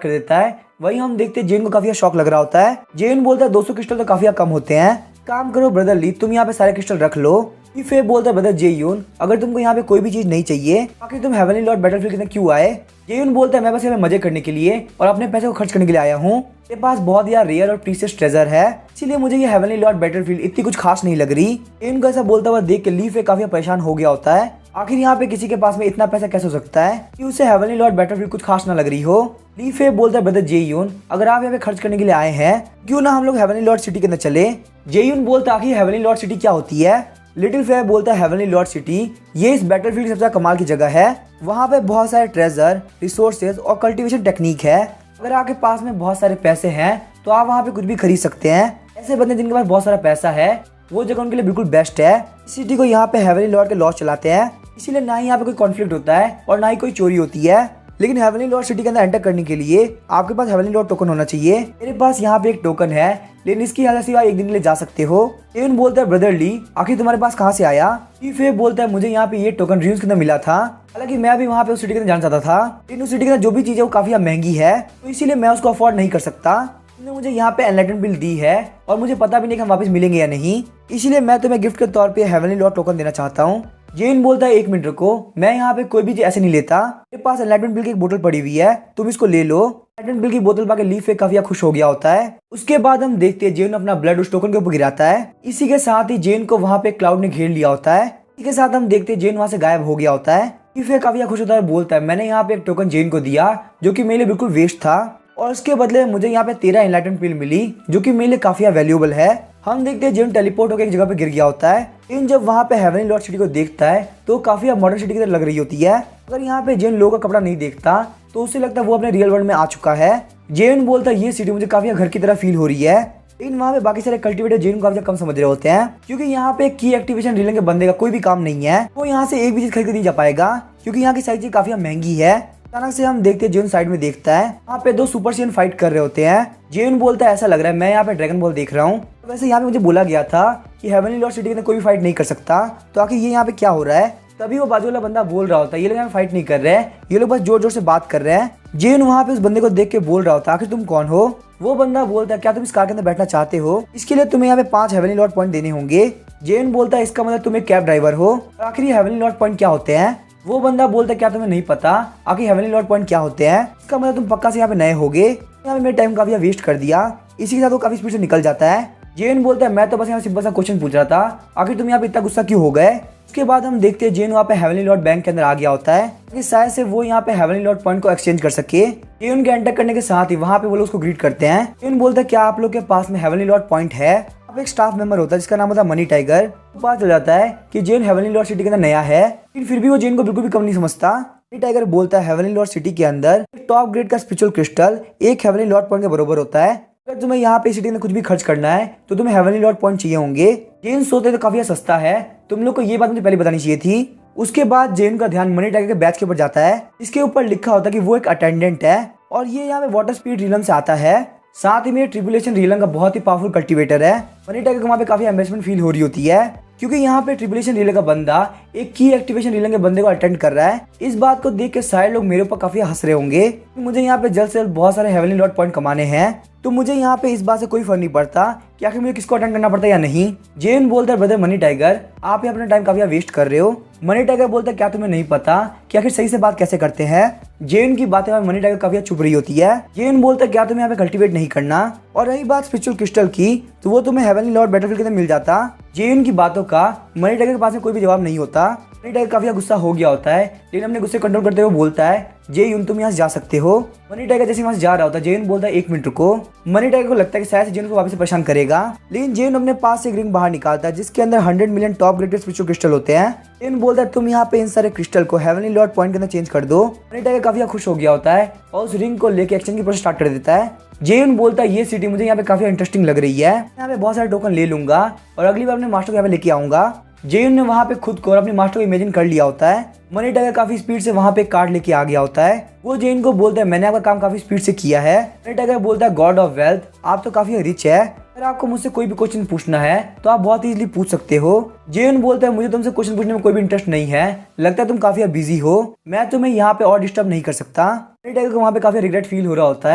Speaker 1: कर देता है। वही हम देखते हैं जेन को काफी शौक लग रहा होता है। जेन बोलता है 200 क्रिस्टल तो काफी कम होते हैं, काम करो ब्रदर ली, तुम यहाँ पे सारे क्रिस्टल रख लो। ली फे बोलता है, ब्रदर जेयून अगर तुमको यहाँ पे कोई भी चीज नहीं चाहिए आखिर तुम हेवनली लॉर्ड बैटलफील्ड के अंदर क्यों आए। जेयून बोलता है, मैं बस यहाँ मजे करने के लिए और अपने पैसे को खर्च करने के लिए आया हूँ, मेरे पास बहुत यार रेयर और प्रीशियस ट्रेजर है, इसीलिए मुझे ये हेवनली लॉर्ड बैटलफील्ड इतनी कुछ खास नहीं लग रही। जेयून को ऐसा बोलता हुआ देख के ली फे काफी परेशान हो गया होता है। आखिर यहाँ पे किसी के पास में इतना पैसा कैसे हो सकता है कि उसे हेवनली लॉर्ड बैटलफील्ड कुछ खास ना लग रही हो। ली फे बोलता है, ब्रदर जेयून अगर आप यहाँ पे खर्च करने के लिए आए हैं क्यों ना हम लोग हेवनली लॉर्ड सिटी के अंदर चले। जेयून बोलता है, आखिर हेवनली लॉर्ड सिटी क्या होती है। लिटिल फे बोलता है, हेवनली लॉर्ड सिटी ये इस बैटलफील्ड की सबसे कमाल की जगह है, वहाँ पे बहुत सारे ट्रेजर, रिसोर्सेज और कल्टीवेशन टेक्निक है। अगर आपके पास में बहुत सारे पैसे हैं तो आप वहाँ पे कुछ भी खरीद सकते हैं। ऐसे बंदे जिनके पास बहुत सारा पैसा है वो जगह उनके लिए बिल्कुल बेस्ट है। इस सिटी को यहाँ पे हेवनली लॉर्ड के लॉज चलाते हैं, इसीलिए ना ही यहाँ पे कोई कॉन्फ्लिक्ट होता है और ना ही कोई चोरी होती है। लेकिन हेवनली लॉर्ड सिटी के अंदर एंटर करने के लिए आपके पास हेवनली लॉर्ड टोकन होना चाहिए। मेरे पास यहाँ पे एक टोकन है, लेकिन इसकी हालत से आप एक दिन के लिए जा सकते हो। जेयून बोलता है, ब्रदर ली आखिर तुम्हारे पास कहाँ से आया। ली फे बोलता है, मुझे यहाँ पे ये टोकन ड्रीम्स के अंदर मिला था, हालांकि मैं भी वहाँ पे उस सिटी के अंदर जाना चाहता था, लेकिन उस सिटी के अंदर जो भी चीज है वो काफी महंगी है, तो इसीलिए मैं उसको अफोर्ड नहीं कर सकता। तुमने मुझे यहाँ पे एनलाइटमेंट बिल दी है और मुझे पता भी नहीं कि हम वापस मिलेंगे या नहीं, इसीलिए मैं तुम्हें गिफ्ट के तौर पे हेवनली लॉर्ड टोकन देना चाहता हूँ। जेन बोलता है, 1 मिनट रुको, मैं यहाँ पे कोई भी चीज ऐसे नहीं लेता, मेरे पास एनलाइटमेंट बिल की एक बोतल पड़ी हुई है, तुम इसको ले लो। एनलाइटमेंट बिल की बोतल पाके ली फे काफी खुश हो गया होता है। उसके बाद हम देखते हैं जेन अपना ब्लड उस टोकन के ऊपर गिराता है, इसी के साथ ही जेन को वहाँ पे क्लाउड ने घेर लिया होता है। इसी के साथ हम देखते हैं जेन वहाँ से गायब हो गया होता है। ली फे काफी खुश होता है, बोलता है, मैंने यहाँ पे एक टोकन जेन को दिया जो कि मेरे लिए बिल्कुल वेस्ट था और उसके बदले मुझे यहाँ पे 13 एनलाइटमेंट बिल मिली जो कि मेरे लिए काफी वैल्यूएबल है। हम देखते हैं जेन टेलीपोर्ट होकर एक जगह पे गिर गया होता है, लेकिन जब वहाँ पे हेवनली लॉर्ड सिटी को देखता है तो काफी मॉडर्न सिटी की तरह लग रही होती है। अगर यहाँ पे जेन लोगों का कपड़ा नहीं देखता तो उसे लगता है वो अपने रियल वर्ल्ड में आ चुका है। जेन बोलता है, ये सिटी मुझे काफी घर की तरह फील हो रही है, लेकिन वहाँ पे बाकी सारे कल्टिवेटर जेन को काफी कम समझ रहे होते हैं, क्योंकि यहाँ पे की एक्टिवेशन रीलन के बंदे का कोई भी काम नहीं है, वो यहाँ से एक भी चीज खरीद नहीं जा पाएगा क्योंकि यहाँ की सारी चीज काफी महंगी है। अचानक से हम देखते हैं जेन साइड में देखता है, वहाँ पे 2 सुपर सीएन फाइट कर रहे होते हैं। जेन बोलता है, ऐसा लग रहा है मैं यहाँ पे ड्रैगन बॉल देख रहा हूँ, वैसे यहाँ पे मुझे बोला गया था कि हेवनली लॉर्ड सिटी के अंदर कोई भी फाइट नहीं कर सकता, तो आखिर ये यहाँ पे क्या हो रहा है। तभी वो बाजू वाला बंदा बोल रहा होता है, ये लोग यहाँ फाइट नहीं कर रहे हैं, ये लोग बस जोर जोर से बात कर रहे हैं। जेन वहाँ पे उस बंदे को देख के बोल रहा होता है, आखिर तुम कौन हो। वो बंदा बोलता है, क्या तुम इस कार के अंदर बैठना चाहते हो, इसके लिए तुम्हें यहाँ पे 5 हेवनली लॉर्ड पॉइंट देने होंगे। जेन बोलता है, इसका मतलब तुम एक कैब ड्राइवर हो। आखिर ये हेवनली लॉर्ड पॉइंट क्या होते हैं। वो बंदा बोलता है, क्या तुम्हें नहीं पता आखिर हेवनली लॉर्ड पॉइंट क्या होते हैं, इसका मतलब तुम पक्का से यहाँ पे नए होगे। यहाँ पे मेरे टाइम काफी वेस्ट कर दिया। इसी के साथ वो काफी स्पीड से निकल जाता है। जेन बोलता है, मैं तो बस यहाँ सिंपल सा क्वेश्चन पूछ रहा था, आखिर तुम यहाँ पे इतना गुस्सा क्यों हो गए। उसके बाद हम देखते हैं जेन वहाँ पे हेवनली लॉर्ड बैंक के अंदर आ गया होता है कि शायद से वो यहाँ पे हेवनली लॉर्ड पॉइंट को एक्सचेंज कर सके। जेन के एंटर करने के साथ ही वहाँ पे वो लोग उसको ग्रीट करते हैं। जेन बोलता है, क्या आप लोग के पास में हेवनली लॉर्ड पॉइंट है। अब एक स्टाफ मेंबर होता है जिसका नाम होता है मनी टाइगर, तो पता चल जाता है कि जेन हेवनली लॉर्ड सिटी के अंदर नया है, लेकिन फिर भी वो जेन को बिल्कुल भी कम नहीं समझता। मनी टाइगर बोलता है, हेवनली लॉर्ड सिटी के अंदर टॉप ग्रेड का स्पिरिचुअल क्रिस्टल एक हेवनली लॉर्ड पॉइंट के बराबर होता है। अगर तुम्हें यहाँ पे सिटी में कुछ भी खर्च करना है तो तुम्हें हेवनली लॉर्ड पॉइंट चाहिए होंगे। जेन सोचते तो काफी सस्ता है, तुम लोग को ये बात मुझे पहले बतानी चाहिए थी। उसके बाद जेन का ध्यान मनी टाइगर के बैच के ऊपर जाता है, इसके ऊपर लिखा होता है कि वो एक अटेंडेंट है और ये यहाँ पे वाटर स्पीड रीलन से आता है, साथ ही में ट्रिबुलेशन रीलन का बहुत ही पावरफुल कल्टीवेटर है। मनी टाइगर को वहाँ पे काफी एम्बेसमेंट फील हो रही होती है क्योंकि यहाँ पे ट्रिबुलेशन रीलन का बंदा एक की एक्टिवेशन रीलन के बंदे को अटेंड कर रहा है। इस बात को देख के सारे लोग मेरे ऊपर काफी हंस रहे होंगे। मुझे यहाँ पे जल्द से जल्द बहुत सारे हेवनली लॉर्ड पॉइंट कमाने हैं, तो मुझे यहाँ पे इस बात से कोई फर्क नहीं पड़ता कि आखिर मुझे किसको अटेंड करना पड़ता है या नहीं। जेन बोलता है, ब्रदर मनी टाइगर आप अपना टाइम काफी वेस्ट कर रहे हो। मनी टाइगर बोलता है, क्या तुम्हें नहीं पता कि आखिर सही से बात कैसे करते हैं। जेन की बातें मनी टाइगर काफी चुप रही होती है। जेन बोलता है, क्या तुम्हें यहाँ पे कल्टीवेट नहीं करना, और रही बात स्पिरिचुअल क्रिस्टल की तो वो तुम्हें हेवनली लॉर्ड बैटलफील्ड के अंदर मिल जाता। जेन की बातों का मनी टाइगर के पास में कोई भी जवाब नहीं होता। मनी टाइगर काफी गुस्सा हो गया होता है, लेकिन अपने गुस्से कंट्रोल करते हुए बोलता है, जेन तुम यहाँ से जा सकते हो। मनी टाइगर जैसे वहाँ से जा रहा होता है, जेन बोलता है, 1 मिनट रुको। मनी टाइगर को लगता है कि शायद जेन को वापस से परेशान करेगा, लेकिन जेन अपने पास से एक रिंग बाहर निकालता है जिसके अंदर 100 million top graded spiritual crystal होते हैं। जेन बोलता है, तुम यहाँ पे इन सारे क्रिस्टल को हेवनली लॉर्ड पॉइंट के अंदर चेंज कर दो। मनी टाइगर काफी खुश हो गया होता है और उस रिंग को लेकर एक्सचेंज की प्रोसेस स्टार्ट कर देता है। जेन बोलता है, ये सिटी मुझे यहाँ पे काफी इंटरेस्टिंग लग रही है, यहाँ पे बहुत सारे टोकन ले लूंगा और अगली बार अपने मास्टर को यहाँ पे लेके आऊंगा। जेयून ने वहाँ पे खुद को और अपने मास्टर को इमेजिन कर लिया होता है। मनी टाइगर काफी स्पीड से वहाँ पे कार्ड लेके आ गया होता है। वो जेन को बोलता है मैंने आपका काम काफी स्पीड से किया है। मनी टाइगर बोलता है गॉड ऑफ वेल्थ, आप तो काफी रिच है, अगर आपको मुझसे कोई भी क्वेश्चन पूछना है तो आप बहुत इजीली पूछ सकते हो। जेन बोलता है मुझे तुमसे क्वेश्चन पूछने में कोई भी इंटरेस्ट नहीं है, लगता है तुम काफी बिजी हो, मैं तुम्हें यहाँ पे और डिस्टर्ब नहीं कर सकता। मनी टाइगर को वहाँ पे काफी रिग्रेट फील हो रहा होता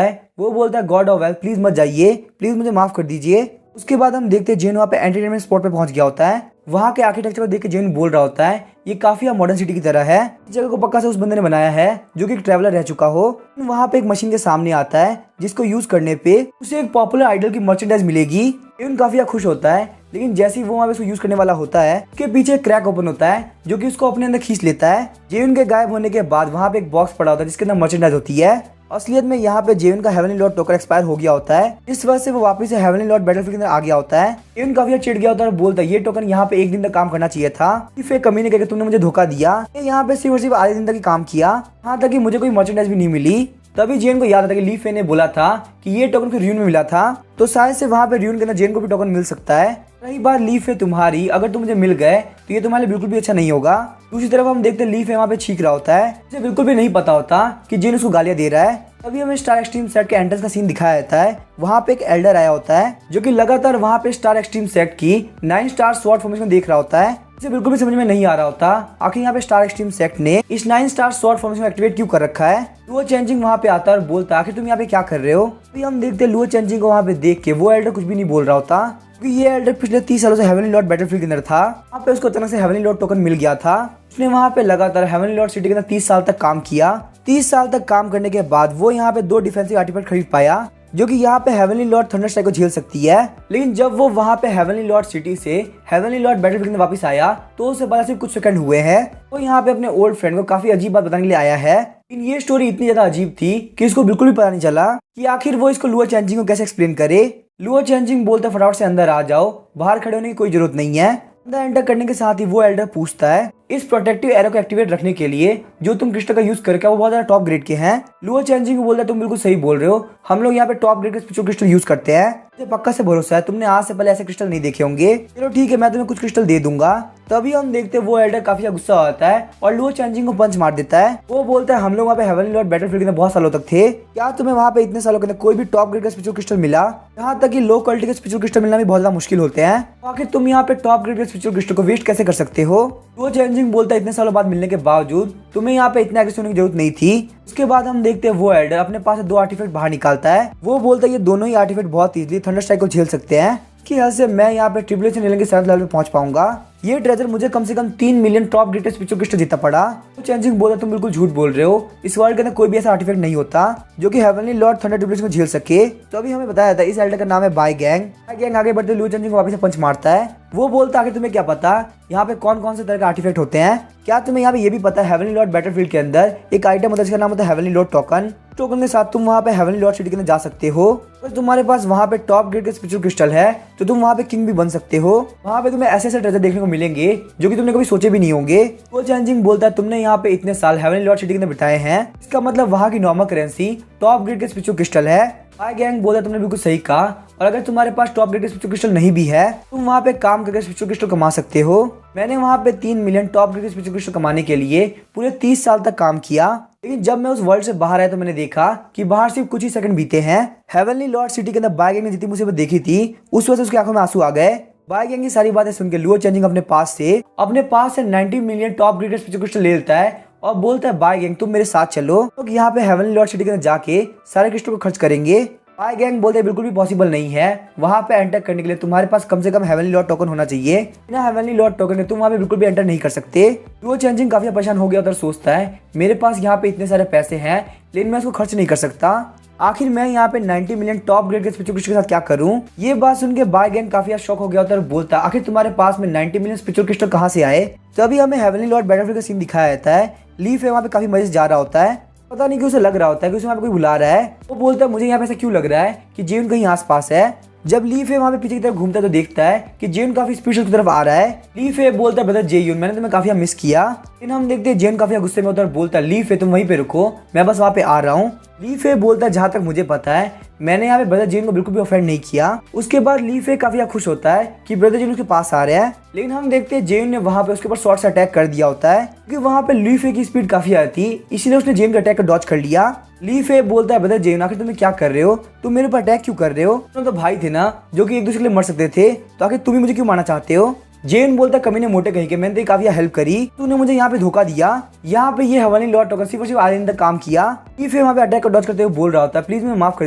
Speaker 1: है। वो बोलता है गॉड ऑफ वेल्थ प्लीज मत जाइए, प्लीज मुझे माफ कर दीजिए। उसके बाद हम देखते हैं जेन वहाँ पे एंटरटेनमेंट स्पॉट पे पहुंच गया होता है। वहाँ के आर्किटेक्चर को देख के जेन बोल रहा होता है ये काफी मॉडर्न सिटी की तरह है, इस जगह को पक्का से उस बंदे ने बनाया है जो कि एक ट्रैवलर रह चुका हो। वहाँ पे एक मशीन के सामने आता है जिसको यूज करने पे उसे एक पॉपुलर आइडल की मर्चेंडाइज मिलेगी। जेन काफी खुश होता है, लेकिन जैसे ही वो वहाँ पे उसको यूज करने वाला होता है उसके पीछे एक क्रैक ओपन होता है जो कि उसको अपने अंदर खींच लेता है। जेन के गायब होने के बाद वहाँ पे एक बॉक्स पड़ा होता है जिसके अंदर मर्चेंडाइज होती है। असलियत में यहाँ पे जेवन का हेवनली लॉर्ड टोकन एक्सपायर हो गया होता है, इस वजह से वो वापस से हेवनली लॉर्ड बैटलफील्ड के अंदर आ गया होता है। जेवन काफी चिढ़ गया होता है और बोलता है ये टोकन यहाँ पे एक दिन तक काम करना चाहिए था, फिर कमी ने कहकर तुमने मुझे धोखा दिया, यहाँ पे सिर्फ और सिर्फ आधे दिन तक ही काम किया, यहाँ तक कि मुझे कोई मर्चेंडाइज भी नहीं मिली। तभी जेन को याद आता कि ली फे ने बोला था कि ये टोकन फिर र्यून में मिला था, तो शायद से वहाँ पे र्यून के अंदर जेन को भी टोकन मिल सकता है। रही बात ली फे तुम्हारी, अगर तुम मुझे मिल गए तो ये तुम्हारे लिए बिल्कुल भी अच्छा नहीं होगा। दूसरी तरफ हम देखते हैं ली फे वहाँ पे छींक रहा होता है, उसे बिल्कुल भी नहीं पता होता कि जेन उसको गालियां दे रहा है। तभी हमें स्टार एक्सट्रीम सेट के एंट्रेंस का सीन दिखाया जाता है। वहाँ पे एक एल्डर आया होता है जो कि लगातार वहाँ पे स्टार एक्सट्रीम सेट की 9 स्टार स्वॉर्ड फॉर्मेशन देख रहा होता है। इसे बिल्कुल भी समझ में नहीं आ रहा होता आखिर यहाँ पे स्टार एक्सट्रीम सेट ने इस 9 स्टार स्वॉर्ड फॉर्मेशन एक्टिवेट क्यों कर रखा है। लुओ चेंजिंग वहाँ पे आता है और बोलता है आखिर तुम यहाँ पे क्या कर रहे हो। अभी हम देखते हैं लुओ चेंजिंग को वहाँ पे देख के वो एल्डर कुछ भी नहीं बोल रहा होता, क्योंकि ये एल्डर पिछले 30 सालों से हेवनली लॉर्ड बैटलफील्ड के अंदर था। वहाँ पे उसको अचानक से हेवनली लॉर्ड टोकन मिल गया था। उसने वहाँ पे लगातार हेवनली लॉर्ड सिटी के अंदर 30 साल तक काम किया। 30 साल तक काम करने के बाद वो यहाँ पे 2 डिफेंसिव आर्टिफैक्ट खरीद पाया जो कि यहाँ पे हेवनली लॉर्ड थंडरस्ट्राइक को झेल सकती है। लेकिन जब वो वहाँ पे हेवनली लॉर्ड सिटी से हेवनली लॉर्ड बैटलफील्ड में वापस आया तो उसे पता सिर्फ कुछ सेकंड हुए हैं। वो यहाँ पे अपने ओल्ड फ्रेंड को काफी अजीब बात बताने के लिए आया है, लेकिन ये स्टोरी इतनी ज्यादा अजीब थी कि इसको बिल्कुल भी पता नहीं चला कि आखिर वो इसको लुओ चेंजिंग को कैसे एक्सप्लेन करे। लुओ चेंजिंग बोलता फटाफट से अंदर आ जाओ, बाहर खड़े होने की कोई जरूरत नहीं है। अंदर एंटर करने के साथ ही वो एल्डर पूछता है इस प्रोटेक्टिव एरो को एक्टिवेट रखने के लिए जो तुम क्रिस्टल का यूज करके वो बहुत ज्यादा टॉप ग्रेड के हैं। लुओ चेंजिंग को बोलता है तुम बिल्कुल सही बोल रहे हो, हम लोग यहाँ पे टॉप ग्रेड के स्पेशल क्रिस्टल यूज करते हैं, मुझे पक्का से भरोसा है तुमने आज से पहले ऐसे क्रिस्टल नहीं देखे होंगे, चलो ठीक है मैं तुम्हें कुछ क्रिस्टल दे दूंगा। तभी हम देखते हैं वो एल्डर काफी गुस्सा आता है और लुओ चेंजिंग को पंच मार देता है। वो बोलता है हम लोग वहाँ पे हेवनली लॉर्ड बैटलफील्ड के बहुत सालों तक थे, क्या तुम्हें वहाँ पे इतने सालों के अंदर कोई भी टॉप ग्रेड का स्पेशल क्रिस्टल मिला, यहाँ तक कि लो क्वालिटी के स्पेशल क्रिस्टल मिलना भी बहुत ज्यादा मुश्किल होते हैं, आखिर तुम यहाँ पे टॉप ग्रेड के स्पेशल क्रिस्टल को वेस्ट कैसे कर सकते हो। लुओ चेंजिंग बोलता है इतने सालों बाद मिलने के बावजूद तुम्हें यहाँ पे इतना एग्रेसिव होने की जरूरत नहीं थी। उसके बाद हम देखते हैं वो एल्डर अपने पास से 2 आर्टिफैक्ट बाहर निकालता है। वो बोलता है ये दोनों ही आर्टिफैक्ट बहुत इजीली थंडरस्ट्राइक को झेल सकते हैं, कि हद से मैं यहाँ पे ट्रिपलेशन लेवल के 7th लेवल पे पहुंच पाऊंगा। ये ट्रेजर मुझे कम से कम 3 million top greatest special crystal जीतना पड़ा। तो चेंजिंग बोला तुम बिल्कुल झूठ बोल रहे हो, इस वर्ल्ड के अंदर कोई भी ऐसा आर्टिफैक्ट नहीं होता जो कि हेवनली लॉर्ड थंडर ट्रिपलेशन को झेल सके। तो अभी हमें बताया था इस एल्डर का नाम है बाय गैंग। बाय गैंग आगे बढ़ते लुओ चेंजिंग को वापस से पंच मारता है। वो बोलता है तुम्हें क्या पता यहाँ पे कौन कौन से तरह के आर्टिफैक्ट होते हैं, क्या तुम्हें यहाँ पे ये भी पता है हेवनली लॉर्ड बैटलफील्ड के अंदर एक आइटम होता है जिसका नाम होता है हेवनली लॉर्ड टोकन। टोकन के साथ तुम वहाँ पे हेवनली लॉर्ड सिटी के अंदर जा सकते हो, अगर तुम्हारे पास वहाँ पे टॉप ग्रेड के स्पेशल क्रिस्टल है तो तुम वहाँ पे किंग भी बन सकते हो। वहाँ पे तुम्हें ऐसे ऐसे ट्रेजर देखने को मिलेंगे जो कि तुमने कभी सोचे भी नहीं होंगे। वो चेंजिंग बोलता है तुमने यहाँ पे इतने साल हेवनली लॉर्ड सिटी के अंदर बिताए हैं, इसका मतलब वहाँ की नॉर्मल करेंसी टॉप ग्रेड के स्पेशल क्रिस्टल है। बाय गैंग बोलता है तुमने बिल्कुल सही कहा, और अगर तुम्हारे पास टॉप ग्रेड के स्पेशल क्रिस्टल नहीं भी है तुम वहाँ पे काम करके स्पेशल क्रिस्टल कमा सकते हो। मैंने वहाँ पे 3 मिलियन टॉप ग्रेड के स्पेशल क्रिस्टल कमाने के लिए पूरे 30 साल तक काम किया, लेकिन जब मैं उस वर्ल्ड से बाहर आया तो मैंने देखा कि बाहर सिर्फ कुछ ही सेकंड बीते हैं। हेवनली लॉर्ड सिटी के अंदर बाय गैंग ने जितनी मुसीबत देखी थी उस वजह से उसकी आंखों में आंसू आ गए। बाय गैंग की सारी बातें सुन के लुओ चेंजिंग अपने पास से 90 मिलियन टॉप ग्रेड के स्पेशल क्रिस्टल ले लेता है और बोलता है बाय गैंग तुम मेरे साथ चलो, तो यहाँ पे हेवनली लॉर्ड सिटी के अंदर जाके सारे क्रिस्टल को खर्च करेंगे। बाय गैंग बोलते हैं बिल्कुल भी पॉसिबल नहीं है, वहाँ पे एंटर करने के लिए तुम्हारे पास कम से कम हेवनली लॉर्ड टोकन होना चाहिए, बिना हेवनली लॉर्ड टोकन के तुम वहाँ पे बिल्कुल भी एंटर नहीं कर सकते। लुओ चेंजिंग काफी परेशान हो गया और सोचता है मेरे पास यहाँ पे इतने सारे पैसे हैं लेकिन मैं उसको खर्च नहीं कर सकता, आखिर मैं यहाँ पे 90 मिलियन टॉप ग्रेड के स्पेशल क्रिस्टल के साथ क्या करूं। ये बात सुन के बाय गैंग काफी शॉक हो गया और बोलता आखिर तुम्हारे पास में 90 मिलियन स्पेशल क्रिस्टल कहाँ से आए। तो अभी हमें हेवनली लॉर्ड बैटलफील्ड का सीन दिखाया जाता है। लीफ वहाँ पे काफी मजे से जा रहा होता है, पता नहीं कि उसे लग रहा होता है कि उसे वहाँ पे कोई बुला रहा है। वो बोलता है मुझे यहाँ पे ऐसा क्यों लग रहा है कि जेन कहीं आसपास है। जब लीफ वहाँ पे पीछे की तरफ घूमता है तो देखता है कि जेन काफी स्पीड से उसकी तरफ आ रहा है। लीफ बोलता है ब्रदर जेयून मैंने तुम्हें काफी मिस किया, लेकिन हम देखते हैं जेन काफी गुस्से में होता है और बोलता है लीफ तुम वहीं पे रुको मैं बस वहाँ पे आ रहा हूँ। लीफ बोलता है जहाँ तक मुझे पता है मैंने यहाँ पे ब्रदर जेन को बिल्कुल भी ऑफेंड नहीं किया। उसके बाद ली फे काफी खुश होता है कि ब्रदर जेन उसके पास आ रहा है, लेकिन हम देखते हैं जेन ने वहाँ पे उसके ऊपर शॉर्ट से अटैक कर दिया होता है, क्योंकि वहाँ पे ली फे की स्पीड काफी ज्यादा थी, इसीलिए उसने जेन का अटैक को डॉज कर लिया। ली फे बोलता है ब्रदर जेन आखिर तुम क्या कर रहे हो, तुम मेरे ऊपर अटैक क्यों कर रहे हो, तुम तो भाई थे ना जो कि एक दूसरे के लिए मर सकते थे, तो आखिर तुम ही मुझे क्यों मारना चाहते हो। जेन बोलता है कमीने मोटे कहीं के, मैंने तेरी काफी हेल्प करी, तूने मुझे यहाँ पे धोखा दिया। यहाँ पे ये हवाली लॉर्ड टोकन सिर्फ आधे दिन तक काम किया। ये फिर वहाँ पे अटैक को डॉज करते हुए बोल रहा होता है प्लीज मुझे माफ कर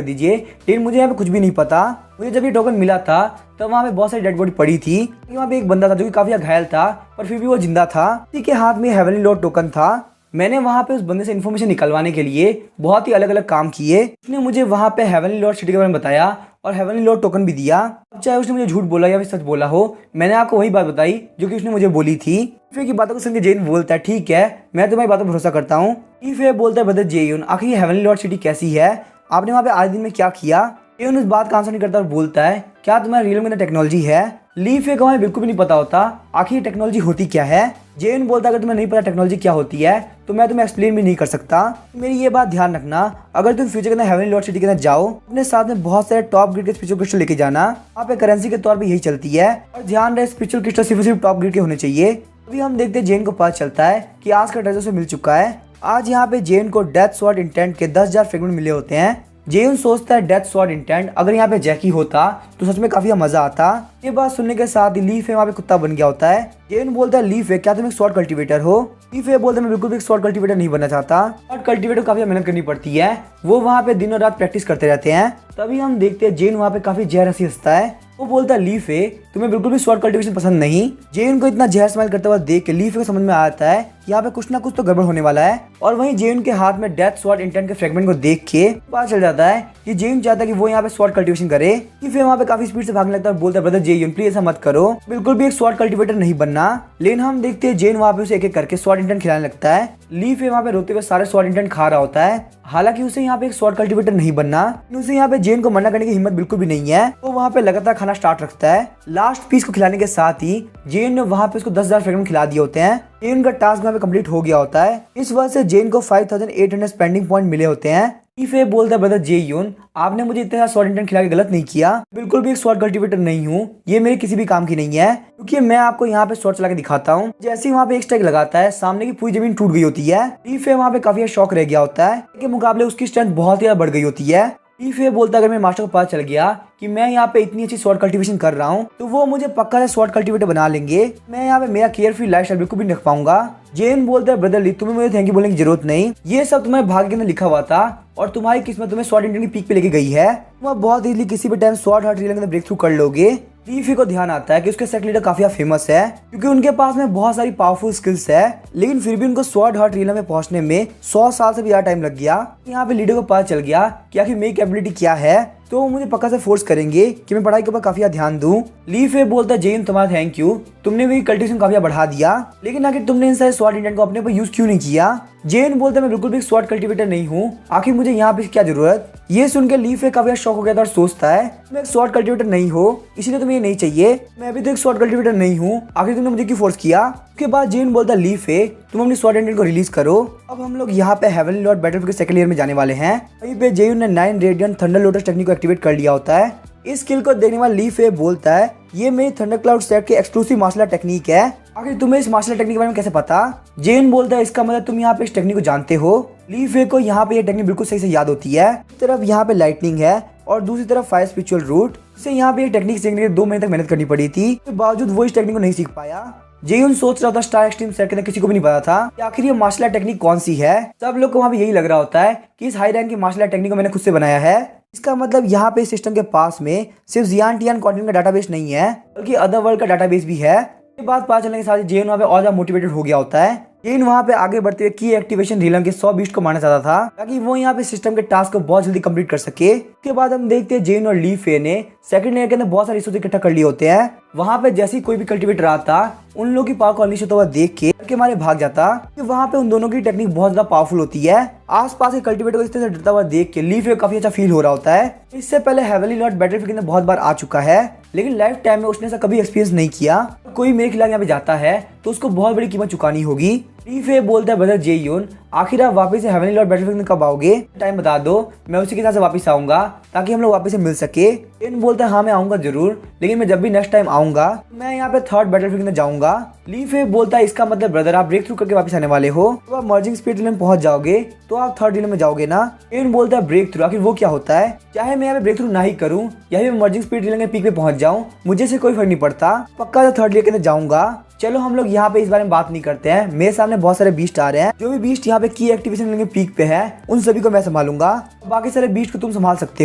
Speaker 1: दीजिए, लेकिन मुझे यहाँ पे कुछ भी नहीं पता। मुझे जब ये टोकन मिला था तब वहाँ पे बहुत सारी डेड बॉडी पड़ी थी। वहाँ पे एक बंदा था जो कि काफी घायल था पर फिर भी वो जिंदा था। ठीक है, हाथ में हेवनली लॉर्ड टोकन था। मैंने वहाँ पे उस बंदे से इन्फॉर्मेशन निकलवाने के लिए बहुत ही अलग अलग काम किए। उसने मुझे वहाँ पे हेवनली लॉर्ड सिटी के बारे में बताया और हेवनली लॉर्ड टोकन भी दिया। अब चाहे उसने मुझे झूठ बोला या फिर सच बोला हो, मैंने आपको वही बात बताई जो कि उसने मुझे बोली थी। ईफे की बातों को सुन के जेन बोलता है ठीक है, मैं तुम्हारी बातों पर भरोसा करता हूँ। ईफे बोलता है ब्रदर जेयून आखिर ये हेवनली लॉर्ड सिटी कैसी है, आपने वहाँ पे आज दिन में क्या किया। जेयून उस बात का आंसर नहीं करता और बोलता है क्या तुम्हारे रियल में टेक्नोलॉजी है। ली फे को हमें बिल्कुल भी नहीं पता होता आखिर टेक्नोलॉजी होती क्या है। जेन बोलता है अगर तुम्हें नहीं पता टेक्नोलॉजी क्या होती है तो मैं तुम्हें एक्सप्लेन भी नहीं कर सकता। मेरी ये बात ध्यान रखना, अगर तुम फ्यूचर के अंदर हेवनली लॉर्ड सिटी के अंदर जाओ अपने साथ में बहुत सारे टॉप ग्रेड के स्पिरिचुअल क्रिस्टल लेके जाना। वहाँ पे करेंसी के तौर पे यही चलती है और ध्यान रहे स्पिरिचुअल क्रिस्टल सिर्फ टॉप ग्रेड के होने चाहिए। अभी हम देखते हैं जेन को पता चलता है कि आज का ट्रेजर से मिल चुका है। आज यहाँ पे जेन को डेथ स्वॉर्ड इंटेंट के 10,000 फ्रेगमेंट मिले होते हैं। जेन सोचता है डेथ स्वॉर्ड इंटेंट अगर यहाँ पे जैकी होता तो सच में काफी मजा आता। ये बात सुनने के साथ ही लीफ वहाँ पे कुत्ता बन गया होता है। जेन बोलता है लीफ क्या तुम एक स्वॉर्ड कल्टीवेटर हो। लीफ बोलता है मैं बिल्कुल भी एक स्वॉर्ड कल्टीवेटर नहीं बनना चाहता। स्वॉर्ड कल्टीवेटर को काफी मेहनत करनी पड़ती है, वो वहाँ पे दिन और रात प्रैक्टिस करते रहते हैं। तभी हम देखते हैं जेन वहाँ पे काफी जहर हंसी हंसता है। वो बोलता है लीफ तुम्हें बिल्कुल भी स्वॉर्ड कल्टीवेशन पसंद नहीं। जेन को इतना जहर स्माइल करते हुए देख के लीफ को समझ में आता है यहाँ पे कुछ ना कुछ तो गड़बड़ होने वाला है। और वहीं जेन के हाथ में डेथ स्वॉर्ड इंटेंट के फ्रेगमेंट को देख के पता चल जाता है कि जेन चाहता है कि वो यहाँ पे स्वॉर्ड कल्टीवेशन करे। लीफ वहाँ पे काफी स्पीड से भागने लगता है और बोलता है ब्रदर जेन प्लीज ऐसा मत करो, बिल्कुल भी एक स्वॉर्ड कल्टीवेटर नहीं बनना। लेकिन हम देखते हैं जेन वहाँ पे उसे एक एक करके स्वॉर्ड इंटेंट खिलाने लगता है। लीफ वहाँ पे रोते हुए सारे स्वॉर्ड इंटेंट खा रहा होता है। हालांकि उसे यहाँ पे एक स्वॉर्ड कल्टीवेटर नहीं बनना, उसे यहाँ पे जेन को मना करने की हिम्मत बिल्कुल भी नहीं है। वो वहाँ पे लगातार खाना स्टार्ट रखता है। लास्ट पीस को खिलाने के साथ ही जेन ने वहाँ पे उसको 10,000 फ्रेगमेंट खिला दिए होते हैं। जेन का टास्क वहाँ पे कंप्लीट हो गया होता है। इस वजह से जेन को 5,800 स्पेंडिंग पॉइंट मिले होते हैं। ईफे बोलता है ब्रदर जेयून आपने मुझे इतना स्वॉर्ड इंटेंट खिला के गलत नहीं किया, बिल्कुल भी एक स्वॉर्ड कल्टीवेटर नहीं हूँ, ये मेरे किसी भी काम की नहीं है, क्योंकि मैं आपको यहाँ पे स्वॉर्ड चला के दिखाता हूँ। जैसे ही वहाँ पे एक स्ट्राइक लगाता है सामने की पूरी जमीन टूट गई होती है। ईफे वहाँ पे काफी शौक रह गया होता है के मुकाबले उसकी स्ट्रेंथ बहुत ही बढ़ गई होती है। ईफे बोलता है अगर मेरे मास्टर को पता चल गया कि मैं यहाँ पे इतनी अच्छी स्वॉर्ड कल्टीवेशन कर रहा हूँ तो वो मुझे पक्का से स्वॉर्ड कल्टीवेटर बना लेंगे। मैं यहाँ पे मेरा केयरफ्री लाइफस्टाइल बिल्कुल भी नहीं रख पाऊंगा। जेन बोलता है ब्रदर ली तुम्हें मुझे थैंक यू बोलने की जरूरत नहीं, ये सब तुम्हारे भाग्य के अंदर लिखा हुआ था और तुम्हारी किस्मत तुम्हें स्वॉर्ड इंटेंट की पीक पे लेके गई है। तुम बहुत इजीली किसी भी टाइम स्वॉर्ड हार्ट रीलिंग के अंदर ब्रेक थ्रू कर लोगे। लीफी को ध्यान आता है कि उसके सेक्ट लीडर काफी फेमस है क्योंकि उनके पास में बहुत सारी पावरफुल स्किल्स है, लेकिन फिर भी उनको स्वॉर्ड हार्ट रीलम में पहुंचने में 100 साल से भी ज्यादा टाइम लग गया। यहाँ पे लीडर को पता चल गया कि आखिर मेरी कैपेबिलिटी क्या है, तो वो मुझे पक्का से फोर्स करेंगे कि मैं पढ़ाई के ऊपर काफी ध्यान दूं। लीफे बोलता है जेन तुम्हारा थैंक यू, तुमने मेरी कल्टीवेशन काफी बढ़ा दिया, लेकिन आखिर तुमने इन सारे स्वॉर्ड इंटेंट को अपने ऊपर यूज क्यों नहीं किया। जेन बोलता है मैं बिल्कुल भी स्वॉर्ड कल्टीवेटर नहीं हूँ, आखिर मुझे यहाँ पे क्या जरूरत। ये सुन के लीफे काफी शौक हो गया था और सोचता है मैं एक स्वॉर्ड कल्टीवेटर नहीं हो इसलिए तुम्हें ये नहीं चाहिए, मैं अभी तो एक स्वॉर्ड कल्टीवेटर नहीं हूँ, आखिर तुमने मुझे क्यों फोर्स किया। उसके बाद जेन बोलता है लीफे तुम अपनी स्वॉर्ड इंटेंट को रिलीज करो। अब हम लोग यहाँ पे हेवनली लॉर्ड बैटलफील्ड के सेकंड ईयर में जाने वाले हैं। वहीं पे जेन ने 9 रेडियंट थंडर लोटस टेक्निक को एक्टिवेट कर लिया होता है। इस स्किल को देखने वाला लीफे बोलता है ये मेरी थंडर क्लाउड सेट की एक्सक्लूसिव मार्शल आर्ट टेक्निक है, आखिर तुम्हें इस मार्शल आर्ट टेक्निक के बारे में कैसे पता। जेन बोलता है इसका मतलब तुम यहाँ पे इस टेक्निक को जानते हो। लीफे को यहाँ पे ये टेक्निक बिल्कुल सही से याद होती है। एक तरफ यहाँ पे लाइटनिंग है और दूसरी तरफ फायर स्पिरिचुअल रूट। इसे यहाँ पे ये टेक्निक सीखने के लिए 2 महीने तक मेहनत करनी पड़ी थी, तो बावजूद वो इस टेक्निक को नहीं सीख पाया। जेयून सोच रहा था स्टार एक्सट्रीम सेट के अंदर किसी को भी नहीं पता था कि आखिर ये मार्शल आर्ट टेक्निक कौन सी है। सब लोग को वहाँ पे यही लग रहा होता है कि इस हाई रैंक की मार्शल आर्ट टेक्निक को मैंने खुद से बनाया है। इसका मतलब यहाँ पे सिस्टम के पास में सिर्फ जियानटियान कॉन्टिनेंट का डाटाबेस नहीं है बल्कि अदर वर्ल्ड का डाटाबेस भी है। ये बात पता चलने के साथ जेन वहाँ पे और ज्यादा मोटिवेटेड हो गया होता है। जेन वहाँ पे आगे बढ़ते हुए की एक्टिवेशन रीलम के 100 बीस्ट को मारना चाहता था ताकि वो यहाँ पे सिस्टम के टास्क को बहुत जल्दी कंप्लीट कर सके। उसके बाद हम देखते हैं जेन और लीफे ने सेकंड ईयर के अंदर बहुत सारे रिसोर्स इकट्ठा कर लिए होते हैं। वहाँ पे जैसे ही कोई भी कल्टीवेटर आता उन लोगों की पावर को अनलीश होता हुआ देख के मारे भाग जाता कि वहाँ पे उन दोनों की टेक्निक बहुत ज्यादा पावरफुल होती है। आसपास के कल्टीवेटर को इस तरह से डरता हुआ देख के लीफे काफी अच्छा फील हो रहा होता है। इससे पहले हेवनली लॉर्ड बैटलफील्ड के अंदर बहुत बार आ चुका है, लेकिन लाइफ टाइम में उसने ऐसा कभी एक्सपीरियंस नहीं किया। कोई मेरे खिलाफ यहाँ पे जाता है तो उसको बहुत बड़ी कीमत चुकानी होगी। ली फे बोलता है ब्रदर जेयून, आखिर आप वापस से हेवनली लॉर्ड बैटलफील्ड में कब आओगे, टाइम बता दो, मैं उसी के साथ वापस आऊंगा ताकि हम लोग वापस से मिल सके। जेन बोलता है हाँ मैं आऊंगा जरूर, लेकिन मैं जब भी नेक्स्ट टाइम आऊंगा मैं यहाँ पे थर्ड बैटलफील्ड में जाऊंगा। ली फे बोलता है इसका मतलब ब्रदर आप ब्रेक थ्रू करके वापस आने वाले हो, तो आप मर्जिंग स्पीड में पहुंच जाओगे तो आप थर्ड रीजन में जाओगे ना। जेन बोलता है ब्रेक थ्रू, आखिर वो क्या होता है, चाहे मैं यहाँ पे ब्रेक थ्रू ना ही करूँ या फिर मर्जिंग स्पीड के पीक पे पहुंच जाऊँ, मुझे से कोई फर्क नहीं पड़ता, पक्का थर्ड रीजन के अंदर जाऊंगा। चलो हम लोग यहाँ पे इस बारे में बात नहीं करते हैं, मेरे सामने बहुत सारे बीस्ट आ रहे हैं, जो भी बीस्ट यहाँ पे की एक्टिवेशन लेंगे पीक पे है उन सभी को मैं संभालूंगा, बाकी सारे बीस्ट को तुम संभाल सकते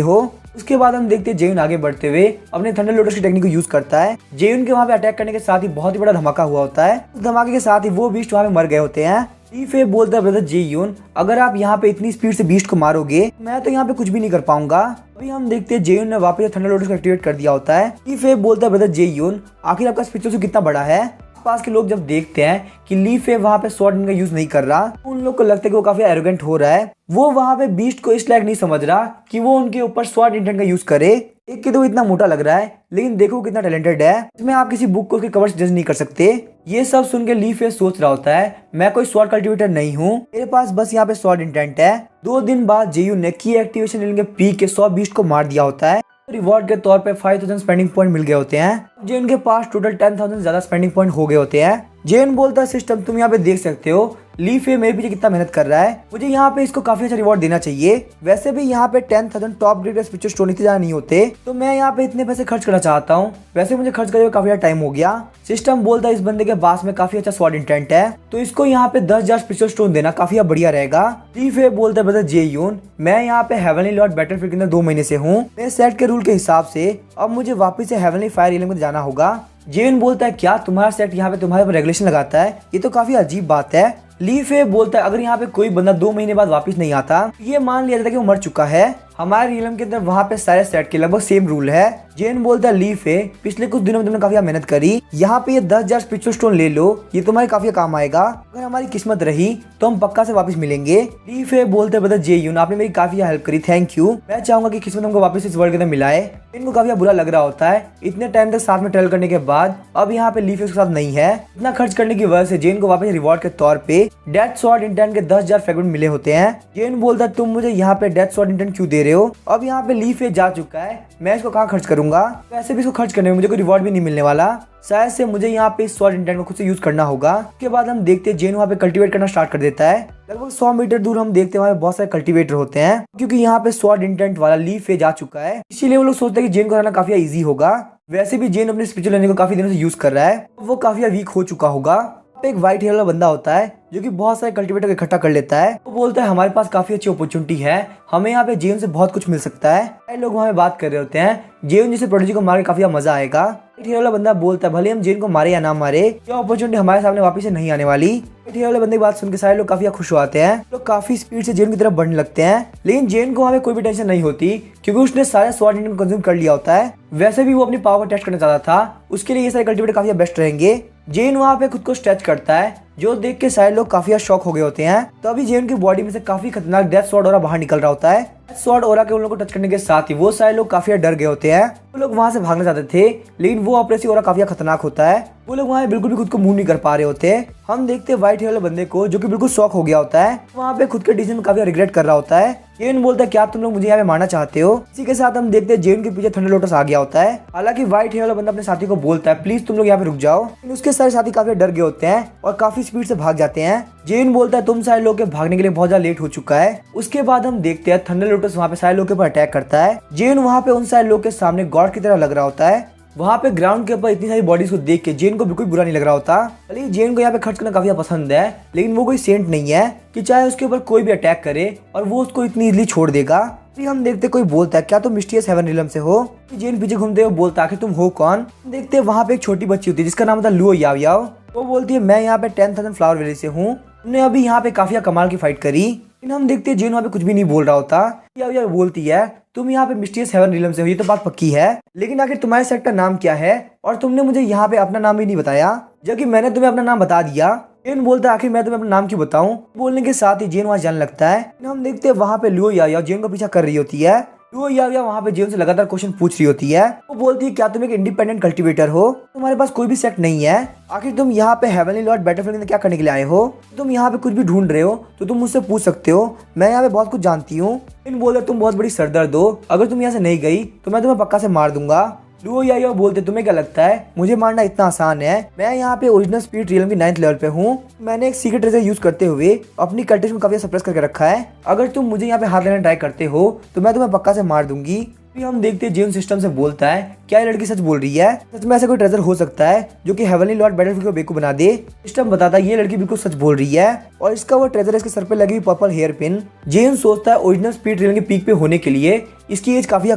Speaker 1: हो। उसके बाद हम देखते हैं जेयून आगे बढ़ते हुए अपने थंडर लोटस की टेक्निक को यूज करता है। जेयून के वहाँ पे अटैक करने के साथ ही बहुत ही बड़ा धमाका हुआ होता है, उस धमाके के साथ ही वो बीस्ट वहाँ पे मर गए होते हैं। ली फे बोलता है ब्रदर जेयून अगर आप यहाँ पे इतनी स्पीड से बीस्ट को मारोगे मैं तो यहाँ पे कुछ भी नहीं कर पाऊंगा। अभी हम देखते हैं जेयून ने वापस थंडर लोटस को एक्टिवेट कर दिया होता है। ली फे बोलता है ब्रदर जेयून आखिर आपका स्पिरिचुअल से कितना बड़ा है। पास के लोग जब देखते हैं कि ली फे वहाँ पे स्वॉर्ड का यूज नहीं कर रहा, तो उन लोग को लगता है कि वो काफी एरोगेंट हो रहा है, वो वहाँ पे बीस्ट को इस लायक नहीं समझ रहा कि वो उनके ऊपर स्वॉर्ड इंटेंट का यूज करे। एक के तो इतना मोटा लग रहा है लेकिन देखो कितना टैलेंटेड है, इसमें आप किसी बुक को उसके कवर से जज नहीं कर सकते। ये सब सुन के ली फे सोच रहा होता है मैं कोई स्वॉर्ड कल्टिवेटर नहीं हूँ, मेरे पास बस यहाँ पे स्वॉर्ड इंटेंट है। 2 दिन बाद जेयून ने की एक्टिवेशन लेंगे पी के 100 बीस्ट को मार दिया होता है। रिवॉर्ड के तौर पे 5000 स्पेंडिंग पॉइंट मिल गए होते हैं। जेन के पास टोटल 10,000 ज्यादा स्पेंडिंग पॉइंट हो गए होते हैं। जेन बोलता है सिस्टम तुम यहाँ पे देख सकते हो ली फे मेरे पीछे कितना मेहनत कर रहा है, मुझे यहाँ पे इसको काफी अच्छा रिवॉर्ड देना चाहिए। वैसे भी यहाँ पे 10,000 टॉप ग्रेड स्पिरिचुअल स्टोन इतने ज्यादा नहीं होते, तो मैं यहाँ पे इतने पैसे खर्च करना चाहता हूँ। वैसे मुझे खर्च करने में काफी टाइम हो गया। सिस्टम बोलता है इस बंदे के पास में काफी अच्छा स्वॉर्ड इंटेंट है, तो इसको यहाँ पे 10,000 स्पिरिचुअल स्टोन देना काफी बढ़िया रहेगा। ली फे बोलता है ब्रदर जेयून मैं यहाँ पे हेवनली लॉर्ड बैटलफील्ड के अंदर 2 महीने से हूँ, मेरे सेट के रूल के हिसाब से अब मुझे वापस से हेवनली फायर रियल्म में जाना होगा। जेन बोलता है क्या तुम्हारा सेट यहाँ पे तुम्हारे ऊपर रेगुलेशन लगाता है, ये तो काफी अजीब बात है। ली फे बोलता है अगर यहाँ पे कोई बंदा 2 महीने बाद वापस नहीं आता ये मान लिया जाता कि वो मर चुका है। हमारे रियलम के अंदर वहाँ पे सारे सेट के लगभग सेम रूल है। जेन बोलता है ली फे पिछले कुछ दिनों में तुमने काफी मेहनत करी, यहाँ पे ये 10,000 स्पिरिचुअल स्टोन ले लो, ये तुम्हारे काफी काम आएगा, अगर हमारी किस्मत रही तो हम पक्का से वापस मिलेंगे। ली फे बोलते हैं ब्रदर जेयून आपने मेरी काफी हेल्प करी, थैंक यू, मैं चाहूंगा कि किस्मत हमको वापस इस वर्ल्ड के अंदर मिलाए। इनको काफी बुरा लग रहा होता है इतने टाइम तक साथ में ट्रेवल करने के बाद अब यहाँ पे ली फे उसके साथ नहीं है। इतना खर्च करने की वजह से जेन को वापस रिवॉर्ड के तौर पे डेथ स्वॉर्ड इंटेंट के 10,000 फ्रेगमेंट मिले होते हैं। जेन बोलता है तुम मुझे यहाँ पे डेथ स्वॉर्ड इंटेंट क्यों दे रहे हो, अब यहाँ पे ली फे जा चुका है, मैं इसको कहाँ खर्च करूंगा, वैसे भी इसको खर्च करने में मुझे कोई रिवॉर्ड भी नहीं मिलने वाला, शायद से मुझे यहाँ पे स्वॉर्ड इंटेंट को खुद से यूज करना होगा। उसके बाद हम देखते हैं जेन वहाँ पे कल्टीवेट करना स्टार्ट कर देता है। लगभग 100 मीटर दूर हम देखते हैं वहाँ पे बहुत सारे कल्टीवेटर होते हैं, क्योंकि यहाँ पे स्वॉर्ड इंटेंट वाला ली फे जा चुका है, इसीलिए वो लोग सोचते हैं कि जेन को हराना काफी इजी होगा। वैसे भी जेन अपने स्पिरिचुअल लेने को काफी दिनों से यूज कर रहा है, वो काफी वीक हो चुका होगा। एक व्हाइट हेयर वाला बंदा होता है जो कि बहुत सारे कल्टीवेटर इकट्ठा कर लेता है, वो बोलता है हमारे पास काफी अच्छी अपॉर्चुनिटी है, हमें यहाँ पे जेन से बहुत कुछ मिल सकता है। कई लोग वहाँ पे बात कर रहे होते हैं जेन जैसे प्रोडक्ट को मार के काफी मजा आएगा। व्हाइट हेयर वाला बंदा बोलता है भले हम जेन को मारे या ना मारे, ये अपॉर्चुनिटी हमारे सामने वापस से नहीं आने वाली। व्हाइट हेयर वाले बंदे की बात सुनकर सारे लोग काफी खुश होते हैं, लोग काफी स्पीड से जेन की तरफ बढ़ने लगते हैं, लेकिन जेन को वहाँ पे कोई भी टेंशन नहीं होती क्योंकि उसने सारे स्वॉर्ड इंटेंट कंज्यूम कर लिया होता है। वैसे भी वो अपनी पावर टेस्ट करना चाहता था, उसके लिए ये सारे कल्टीवेटर काफी बेस्ट रहेंगे। जेन वहाँ पे खुद को स्ट्रेच करता है, जो देख के सारे लोग काफी शॉक हो गए होते हैं। तो अभी जेन की बॉडी में से काफी खतरनाक डेथ स्वॉर्ड ऑरा बाहर निकल रहा होता है। डेथ स्वॉर्ड ऑरा के उन लोगों को टच करने के साथ ही वो सारे लोग काफी डर गए होते हैं। वो लोग वहां से भागना चाहते थे, लेकिन वो ऑपरेसिव ऑरा काफी खतरनाक होता है, वो लोग वहाँ बिल्कुल भी खुद को मूव नहीं कर पा रहे होते। हम देखते हैं व्हाइट हेयर वाले बंदे को जो कि बिल्कुल शॉक हो गया होता है, वहाँ पे खुद के डिसीजन में काफी रिग्रेट कर रहा होता है। जेन बोलता है क्या तुम लोग मुझे यहाँ पे मारना चाहते हो। इसी के साथ हम देखते हैं जेन के पीछे थंडर लोटस आ गया होता है। हालांकि व्हाइट हेयर वाला बंदा अपने साथी को बोलता है प्लीज तुम लोग यहाँ पे रुक जाओ, लेकिन उसके सारे साथी काफी डर गए होते हैं और काफी स्पीड से भाग जाते हैं। जेन बोलता है तुम सारे लोग के भागने के लिए बहुत ज्यादा लेट हो चुका है। उसके बाद हम देखते हैं थंडर लोटस वहाँ पे सारे लोग के ऊपर अटैक करता है। जेन वहाँ पे उन सारे लोग के सामने गॉड की तरह लग रहा होता है। वहाँ पे ग्राउंड के ऊपर इतनी सारी बॉडीज को देख के जेन को बिल्कुल बुरा नहीं लग रहा होता। भले जेन को यहाँ पे खर्च करना काफी पसंद है, लेकिन वो कोई सेंट नहीं है कि चाहे उसके ऊपर कोई भी अटैक करे और वो उसको इतनी इजीली छोड़ देगा। फिर हम देखते कोई बोलता है क्या तुम मिस्टीरियस हेवन रियल्म से हो। जेन पीछे घूमते हुए बोलता है तुम हो कौन। देखते हैं वहाँ पे एक छोटी बच्ची होती है जिसका नाम था लुओ याव याव। वो बोलती है मैं यहाँ पे 10,000 फ्लावर वैली से हूँ, तुमने अभी यहाँ पे काफी कमाल की फाइट करी। लेकिन हम देखते हैं जेन वहाँ पे कुछ भी नहीं बोल रहा होता। याव बोलती है तुम यहाँ पे मिस्टीरियस हेवन रियल्म से हो, ये तो बात पक्की है, लेकिन आखिर तुम्हारे सेट का नाम क्या है और तुमने मुझे यहाँ पे अपना नाम भी नहीं बताया जबकि मैंने तुम्हें अपना नाम बता दिया। जेन बोलता है आखिर मैं तुम्हें अपना नाम क्यों बताऊं। बोलने के साथ ही जेन वहाँ जाने लगता है। हम देखते हैं वहाँ पे लुओ याव जेन को पीछा कर रही होती है। तो या वहाँ पे जेन से लगातार क्वेश्चन पूछ रही होती है। वो बोलती है क्या तुम एक इंडिपेंडेंट कल्टीवेटर हो, तुम्हारे पास कोई भी सेक्ट नहीं है, आखिर तुम यहाँ पे हेवनली लॉर्ड बैटलफील्ड में क्या करने के लिए आए हो, तुम यहाँ पे कुछ भी ढूंढ रहे हो तो तुम मुझसे पूछ सकते हो, मैं यहाँ पे बहुत कुछ जानती हूँ। इन बोले तुम बहुत बड़ी सरदर्द हो, अगर तुम यहाँ से नहीं गई तो मैं तुम्हें पक्का से मार दूंगा। लुओ याओ बोलते तुम्हें क्या लगता है मुझे मारना इतना आसान है, मैं यहाँ पे ओरिजिनल स्पीड रियलम की 9th लेवल पे हूँ, मैंने एक सीक्रेट ट्रेजर यूज करते हुए अपनी कल्टिवेशन को काफी सप्रेस करके रखा है, अगर तुम मुझे यहाँ पे हाथ लेना ट्राई करते हो तो मैं तुम्हें पक्का से मार दूंगी। फिर हम देखते हैं जेन सिस्टम से बोलता है क्या ये लड़की सच बोल रही है, सच में ऐसा कोई ट्रेजर हो सकता है जो कि हेवनली लॉर्ड बैटलफील्ड को बेवकूफ बना दे। सिस्टम बताता है ये लड़की बिल्कुल सच बोल रही है और इसका वो ट्रेजर इसके सर पे लगी हुई पर्पल हेयर पिन। जेन सोचता है ओरिजिनल स्पीड रियल के पीक पे होने के लिए इसकी एज काफी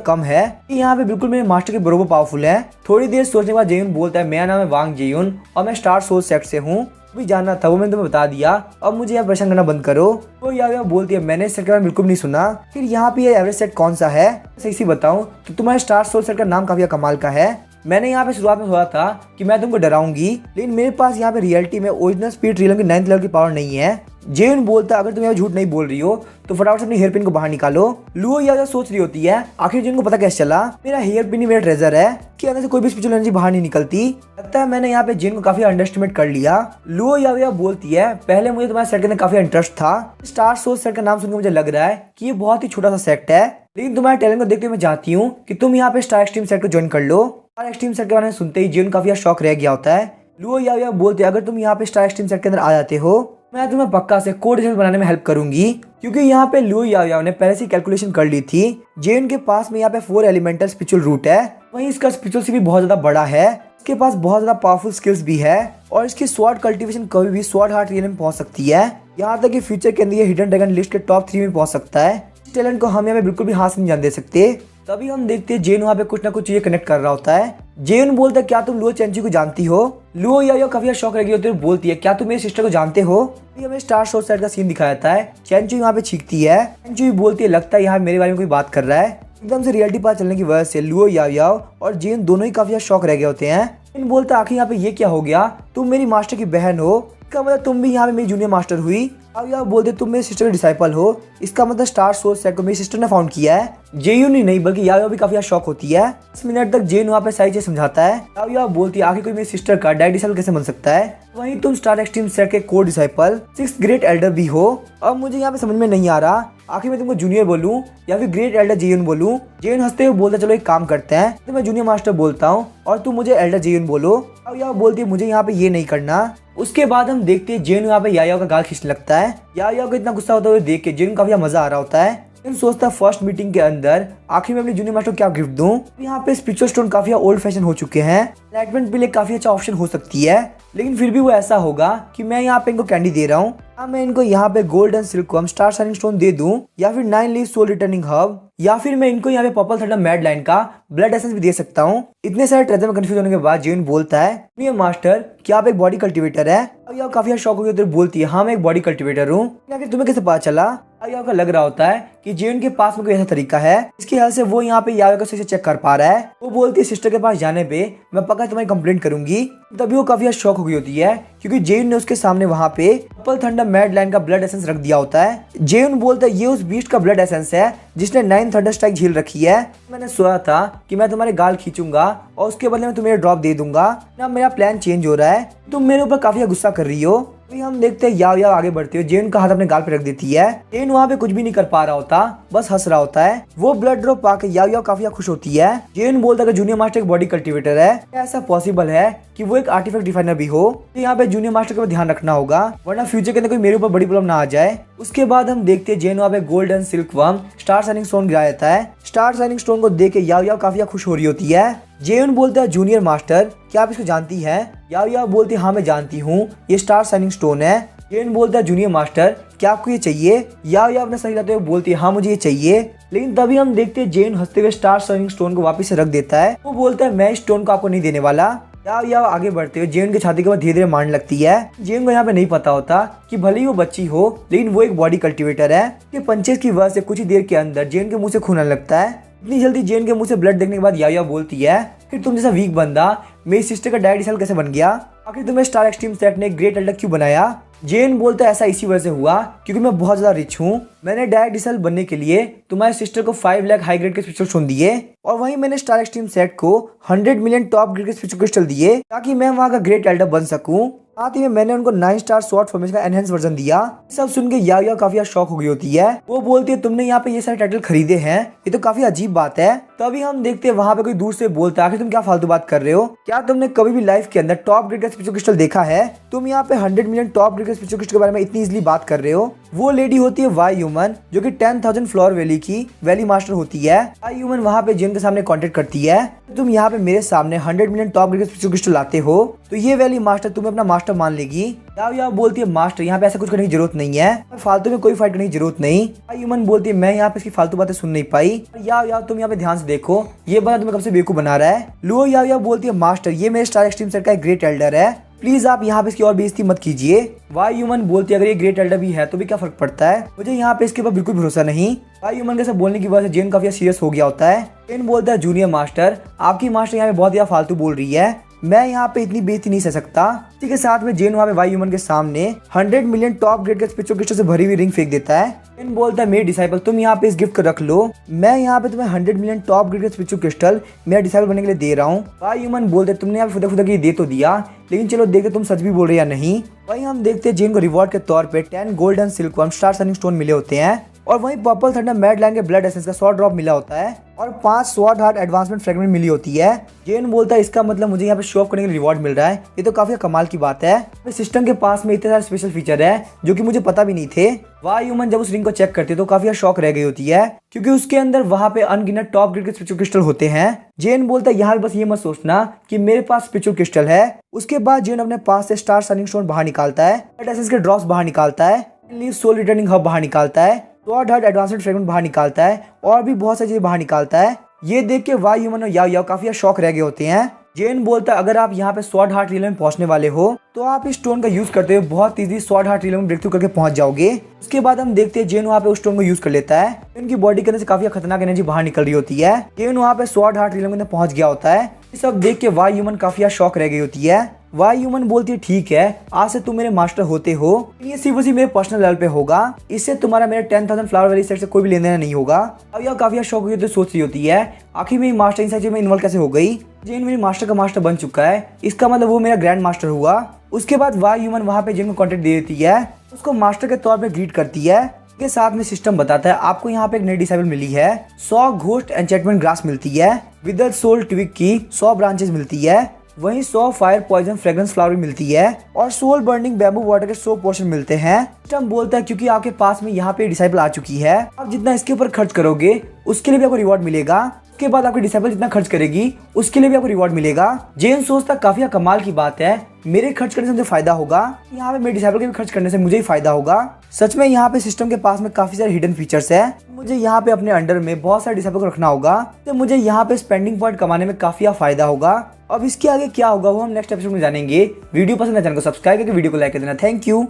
Speaker 1: कम है, यहाँ पे बिल्कुल मेरे मास्टर के बरोबर पावरफुल है। थोड़ी देर सोचने के बाद जेन बोलता है मेरा नाम है वांग जेयुन और मैं स्टार सोल सेक्ट से हूँ, भी जानना था वो मैंने तुम्हें बता दिया, अब मुझे यहाँ परेशान करना बंद करो। तो यार बोलती है मैंने इस सेट के बारे में बिल्कुल नहीं सुना, फिर यहाँ पे ये एवरेज सेट कौन सा है, सही सी बताऊं तो तुम्हारे स्टार सोल सेट का नाम काफी कमाल का है। मैंने यहाँ पे शुरुआत में सोचा था कि मैं तुमको डराऊंगी, लेकिन मेरे पास यहाँ पे रियलिटी में ओरिजिनल स्पीड रियलम की 9th लेवल की पावर नहीं है। जेन बोलता अगर तुम यहाँ झूठ नहीं बोल रही हो तो फटाफट से अपनी हेयर पिन को बाहर निकालो। लुओ याओ सोच रही होती है आखिर जेन को पता कैसे चला मेरा हेयर पिन ही मेरा ट्रेजर है, कि अंदर से कोई भी स्पिरिचुअल एनर्जी बाहर नहीं निकलती, लगता है मैंने यहाँ पे जेन को काफी अंडरएस्टिमेट कर लिया। लुओ याओ बोलती है पहले मुझे तुम्हारे सेट के अंदर काफी इंटरेस्ट था, स्टार सोल सेट का नाम सुनकर मुझे लग रहा है कि ये बहुत ही छोटा सा सेट है, लेकिन तुम्हारे टैलेंट को देखते मैं चाहती हूँ कि तुम यहाँ पे स्टार एक्सट्रीम सेट को ज्वाइन कर लो। स्टार एक्सट्रीम सेट के बारे में सुनते ही जेन काफी शौक रह गया होता है। लुओ याओ बोलते अगर तुम यहाँ पे स्टार एक्सट्रीम सेट के अंदर आ जाते हो मैं तुम्हें पक्का से कोड डिजाइन बनाने में हेल्प करूंगी, क्योंकि यहाँ पे लुओ याओ ने पहले से कैलकुलेशन कर ली थी। जेन के पास में यहाँ पे 4 एलिमेंटल स्पिरिचुअल रूट है, वहीं इसका स्पिरिचुअल से भी बहुत ज्यादा बड़ा है, इसके पास बहुत ज्यादा पावरफुल स्किल्स भी है और इसकी स्वॉर्ड कल्टीवेशन कभी भी स्वॉर्ड हार्ट रियल में पहुंच सकती है, यहाँ तक कि फ्यूचर के अंदर ये हिडन ड्रैगन लिस्ट के टॉप 3 में पहुंच सकता है। इस टैलेंट को हम यहाँ पे बिल्कुल भी हाथ से नहीं जान दे सकते। तभी हम देखते हैं जेन वहाँ पे कुछ ना कुछ चीजें कनेक्ट कर रहा होता है। जेन बोलता है क्या तुम लुओ चेंची को जानती हो, लुओ याओ काफी शौक रह गई होती है, बोलती है क्या तुम मेरी सिस्टर को जानते हो। हमें स्टार शॉट सेट का सीन दिखाया जाता है, चेंची वहाँ पे छींकती है, चेंची बोलती है लगता है यहाँ मेरे बारे में कोई बात कर रहा है। एकदम से रियलिटी पता चलने की वजह से लुओ याओ और जेन दोनों ही काफी शौक रह गए होते हैं। जेन बोलता है आखिर यहाँ पे ये क्या हो गया, तुम मेरी मास्टर की बहन हो, इसका मतलब तुम भी यहाँ पे मेरी जूनियर मास्टर हुई। अब यार बोलते तुम मेरी सिस्टर के डिसाइपल हो, इसका मतलब स्टार सोल सेट को मेरी सिस्टर ने फाउंड किया है। जेयून ही नहीं बल्कि याओ भी काफी शौक होती है। 10 मिनट तक जेन वहाँ पे सारी चीज समझाता है। याओ बोलती है आखिर कोई मेरी सिस्टर का डायरेक्ट डिसाइपल कैसे बन सकता है, वहीं तुम स्टार एक्सट्रीम सेट के core disciple 6th great Elder भी हो। अब मुझे यहाँ पे समझ में नहीं आ रहा आखिर मैं तुमको जूनियर बोलूं या फिर ग्रेट एल्डर जेयून बोलूं। जेयून हंसते हुए बोलता चलो एक काम करते हैं, तो मैं जूनियर मास्टर बोलता हूँ और तुम मुझे एल्डर जेयून बोलो। अब याओ बोलती है मुझे यहाँ पे ये नहीं करना। उसके बाद हम देखते हैं जेन यहाँ पे याओ का गाल खींचने लगता है। याओ को इतना गुस्सा होता हुए देख के जेन को काफी मजा आ रहा होता है। जेन सोचता है फर्स्ट मीटिंग के अंदर आखिर में अपने जूनियर मास्टर को क्या गिफ्ट दूं। यहाँ पे स्पिरिचुअल स्टोन काफी ओल्ड फैशन हो चुके हैं, एनलाइटमेंट के लिए काफी अच्छा ऑप्शन हो सकती है, लेकिन फिर भी वो ऐसा होगा कि मैं यहाँ पे इनको कैंडी दे रहा हूँ, मैं इनको यहाँ पे gold and silkworm star shining stone दे दूं या फिर 9 लीफ सोल रिटर्निंग हर्ब, या फिर मैं इनको यहाँ पे पर्पल थंडर मैड लाइन का ब्लड एसेंस भी दे सकता हूँ। इतने सारे ट्रेजर में कंफ्यूज होने के बाद जेन बोलता है जूनियर मास्टर क्या आप एक बॉडी कल्टीवेटर है। अब याओ काफी शौक हो गया तो बोलती है हाँ मैं एक बॉडी कल्टीवेटर हूँ। तुम्हें कैसे पता चला। याओ का लग रहा होता है कि जेन के पास में कोई ऐसा तरीका है इसकी हेल्प से वो यहाँ पे याओ को सही से चेक कर पा रहा है। वो बोलती है सिस्टर के पास जाने पे मैं पक्का तुम्हारी कंप्लेंट करूंगी। तभी वो काफी शौक हो गई होती है क्योंकि जेन ने उसके सामने वहाँ पे पर्पल थंडर मैड लाइन का ब्लड एसेंस रख दिया होता है। जेन बोलता है ये उस बीस्ट का ब्लड एसेंस है जिसने 9 थंडर स्ट्राइक झील रखी है। मैंने सोचा था कि मैं तुम्हारे गाल खींचूंगा और उसके बदले में तुम्हें ड्रॉप दे दूंगा, ना मेरा प्लान चेंज हो रहा है, तुम मेरे ऊपर काफी गुस्सा कर रही हो। अभी हम देखते हैं याओ आगे बढ़ते हो, जेन का हाथ अपने गाल पे रख देती है। जेन वहाँ पे कुछ भी नहीं कर पा रहा होता, बस हंस रहा होता है। वो ब्लड ड्रॉप पाके याओ काफी खुश होती है। जेन बोलता है जूनियर मास्टर एक बॉडी कल्टीवेटर है, ऐसा पॉसिबल है कि वो एक आर्टिफैक्ट डिफाइनर भी हो, तो यहाँ पे जूनियर मास्टर का ध्यान रखना होगा वरना फ्यूचर के अंदर कोई मेरे ऊपर बड़ी प्रॉब्लम ना आ जाए। उसके बाद हम देखते हैं जेन वहाँ पे gold and silkworm star shining stone गिराया जाता है। स्टार शाइनिंग स्टोन को देख के याओ काफी खुश हो रही होती है। जेन बोलता है जूनियर मास्टर क्या आप इसको जानती है। याओ बोलती है हाँ मैं जानती हूँ, ये स्टार शाइनिंग स्टोन है। जेन बोलता है जूनियर मास्टर क्या आपको ये चाहिए। याओ अपने सही लाते हुए बोलती है हाँ मुझे ये चाहिए, लेकिन तभी हम देखते हैं जेन हंसते हुए स्टार शाइनिंग स्टोन को वापस से रख देता है। वो बोलता है मैं इस स्टोन को आपको नहीं देने वाला। याओ आगे बढ़ते हुए जेन के छाती के बाद धीरे धीरे मारने लगती है। जेन को यहाँ पे नहीं पता होता कि भले ही वो बच्ची हो लेकिन वो एक बॉडी कल्टीवेटर है। ये पंचेस की वजह से कुछ ही देर के अंदर जेन के मुंह से खून आने लगता है। इतनी जल्दी जेन के मुंह से ब्लड देखने के बाद याओ बोलती है फिर तुम जैसा वीक बंदा मेरी सिस्टर का डायरेक्ट डिसाइपल कैसे बन गया, आखिर तुम्हें स्टार एक्सट्रीम सेट ने ग्रेट एल्डर क्यों बनाया। जेन बोलता है ऐसा इसी वजह से हुआ क्योंकि मैं बहुत ज्यादा रिच हूँ, मैंने डायरेक्ट डिसेबल बनने के लिए तुम्हारे सिस्टर को 5 लाख हाई ग्रेड के स्पिरिचुअल स्टोन दिए और वहीं मैंने स्टार एक्सट्रीम सेट को 100 मिलियन टॉप ग्रेड के स्पिरिचुअल क्रिस्टल दिए ताकि मैं वहां का ग्रेट एल्डर बन सकूं। साथ ही में मैंने उनको 9 स्टार स्वॉर्ड फॉर्मेशन का एनहेंस वर्जन दिया। सब सुन के याओ काफी शॉक हो गई होती है। वो बोलती है तुमने यहाँ पे ये सारे टाइटल खरीदे हैं, ये तो काफी अजीब बात है। तभी हम देखते हैं वहाँ पे कोई दूर से बोलता है आखिर तुम क्या फालतू बात कर रहे हो, क्या तुमने कभी भी लाइफ के अंदर टॉप ग्रेड का स्पिरिचुअल क्रिस्टल देखा है? तुम यहाँ पे 100 मिलियन टॉप ग्रेड के स्पिरिचुअल क्रिस्टल के बारे में इतनी इजीली बात कर रहे हो। वो लेडी होती है वाई ह्यूमन जो कि 10,000 फ्लोर वैली की वैली मास्टर होती है। वाई ह्यूमन वहाँ पे जेन के सामने कॉन्टेक्ट करती है, तुम यहाँ पे मेरे सामने 100 मिलियन टॉप ग्रेड के स्पिरिचुअल क्रिस्टल लाते हो तो ये वैली मास्टर तुम्हें अपना मास्टर मान लेगी। याओ बोलती है मास्टर यहाँ पे ऐसा कुछ करने की जरूरत नहीं है, फालतू में कोई फाइट करने की जरूरत नहीं। ह्यूमन बोलती है मैं यहाँ पे इसकी फालतू बातें सुन नहीं पाई। याओ तुम यहाँ पे ध्यान से देखो, ये बंदा तुम्हें कब से बेवकूफ बना रहा है। लुओ याओ बोलती है मास्टर ये मेरे स्टार एक्सट्रीम सेट का एक ग्रेट एल्डर है, प्लीज आप यहाँ पे इसकी और बेइज्जती मत कीजिए। वाई ह्यूमन बोलती है अगर ये ग्रेट एल्डर भी है तो भी क्या फर्क पड़ता है, मुझे यहाँ पे इसके ऊपर बिल्कुल भरोसा नहीं। वाई ह्यूमन के सब बोलने की वजह से जेन काफी सीरियस हो गया होता है। जेन बोलता है जूनियर मास्टर आपकी मास्टर यहाँ पे बहुत ज्यादा फालतू बोल रही है, मैं यहाँ पे इतनी बेइज्जती नहीं सह सकता। इसी के साथ में जेन वहाँ पे वाई ह्यूमन के सामने 100 मिलियन टॉप ग्रेड के स्पिरिचुअल क्रिस्टल से भरी हुई रिंग फेंक देता है। जेन बोलता है मेरे डिसाइपल तुम यहाँ पे इस गिफ्ट को रख लो, मैं यहाँ पे तुम्हें 100 मिलियन टॉप ग्रेड के स्पिरिचुअल क्रिस्टल मेरा डिसाइपल बनने के लिए दे रहा हूँ। वाई ह्यूमन बोलते तुमने यहाँ पे खुदा के दे तो दिया, लेकिन चलो देखते तुम सच भी बोल रहे या नहीं। वहीं हम देखते हैं जेन को रिवॉर्ड के तौर पे 10 gold and silkworm star shining stone मिले होते हैं और वहीं पर्पल थंडर मैड लाइन के ब्लड एसेंस का 100 ड्रॉप मिला होता है और 5 स्वॉर्ड हार्ट एडवांसमेंट फ्रेगमेंट मिली होती है। जेन बोलता है इसका मतलब मुझे यहाँ पे शो ऑफ करने के लिए रिवॉर्ड मिल रहा है, ये तो काफी कमाल की बात है। सिस्टम के पास में इतने सारे स्पेशल फीचर है जो कि मुझे पता भी नहीं थे। वाई ह्यूमन जब उस रिंग को चेक करती है तो काफी शॉक रह गई होती है क्योंकि उसके अंदर वहाँ पे अनगिनत टॉप ग्रेड के स्पिरिचुअल क्रिस्टल होते हैं। जेन बोलता है यहाँ बस ये मत सोचना कि मेरे पास स्पिरिचुअल क्रिस्टल है। उसके बाद जेन अपने पास से स्टार सनिंग स्टोन बाहर निकालता है, एसेंस के ड्रॉप्स बाहर निकालता है, लीव सोल रिटर्निंग हब बाहर निकालता है, स्वॉर्ड हार्ट एडवांसमेंट फ्रेगमेंट बाहर निकालता है और भी बहुत सारी चीजें बाहर निकालता है। ये देख के वाई ह्यूमन और याओ काफी शॉक रह गए होते हैं। जेन बोलता है अगर आप यहाँ पे स्वॉर्ड हार्ट रियल में पहुंचने वाले हो तो आप इस स्टोन का यूज करते हुए बहुत इजी स्वॉर्ड हार्ट रियल में ब्रेक थ्रू करके पहुंच जाओगे। उसके बाद हम देखते हैं जेन वहाँ पे उस स्टोन को यूज कर लेता है, उनकी बॉडी के अंदर से काफी खतरनाक एनर्जी बाहर निकल रही होती है। जेन वहाँ पे स्वॉर्ड हार्ट रियल में पहुंच गया होता है। ये सब देख के वाई ह्यूमन काफी शॉक रह गई होती है। वाई ह्यूमन बोलती है ठीक है आज से तुम मेरे मास्टर होते हो, ये सिर्फ उसी मेरे पर्सनल लेवल पे होगा, इससे तुम्हारा मेरे 10,000 फ्लावर वैली सेट से कोई भी लेना देना नहीं होगा। अब यह काफी शौक हुई तो सोच रही होती है आखिर मेरी मास्टर इन में इन्वॉल्व कैसे हो गई। जेन मेरी मास्टर का मास्टर बन चुका है, इसका मतलब वो मेरा ग्रैंड मास्टर हुआ। उसके बाद वाई ह्यूमन वहाँ पे जेन को कॉन्टेक्ट दे देती है, उसको मास्टर के तौर पे ग्रीट करती है। के साथ में सिस्टम बताता है आपको यहाँ पे एक नई डिसेबल मिली है, 100 घोस्ट एन्चेंटमेंट ग्रास मिलती है, विदर्ड सोल ट्विग की 100 ब्रांचेस मिलती है, वहीं 100 फायर पॉइजन फ्रेग्रेंस फ्लावर मिलती है और सोल बर्निंग बैम्बू वाटर के 100 पोर्शन मिलते हैं। सिस्टम बोलता है क्योंकि आपके पास में यहाँ पे डिसाइपल आ चुकी है, आप जितना इसके ऊपर खर्च करोगे उसके लिए भी आपको रिवॉर्ड मिलेगा। उसके बाद आपकी डिसाइपल जितना खर्च करेगी उसके लिए भी आपको रिवॉर्ड मिलेगा। जेन सोचता काफी कमाल की बात है, मेरे खर्च करने से मुझे फायदा होगा, यहाँ पे मेरे डिसाइपल के भी खर्च करने से मुझे ही फायदा होगा। सच में यहाँ पे सिस्टम के पास में काफी सारे हिडन फीचर्स है, मुझे यहाँ पे अपने अंडर में बहुत सारे डिसाइपल को रखना होगा तो मुझे यहाँ पे स्पेंडिंग पॉइंट कमाने में काफी फायदा होगा। अब इसके आगे क्या होगा वो हम नेक्स्ट एपिसोड में जानेंगे। वीडियो पसंद है चैनल को सब्सक्राइब करके वीडियो को लाइक कर देना। Thank you.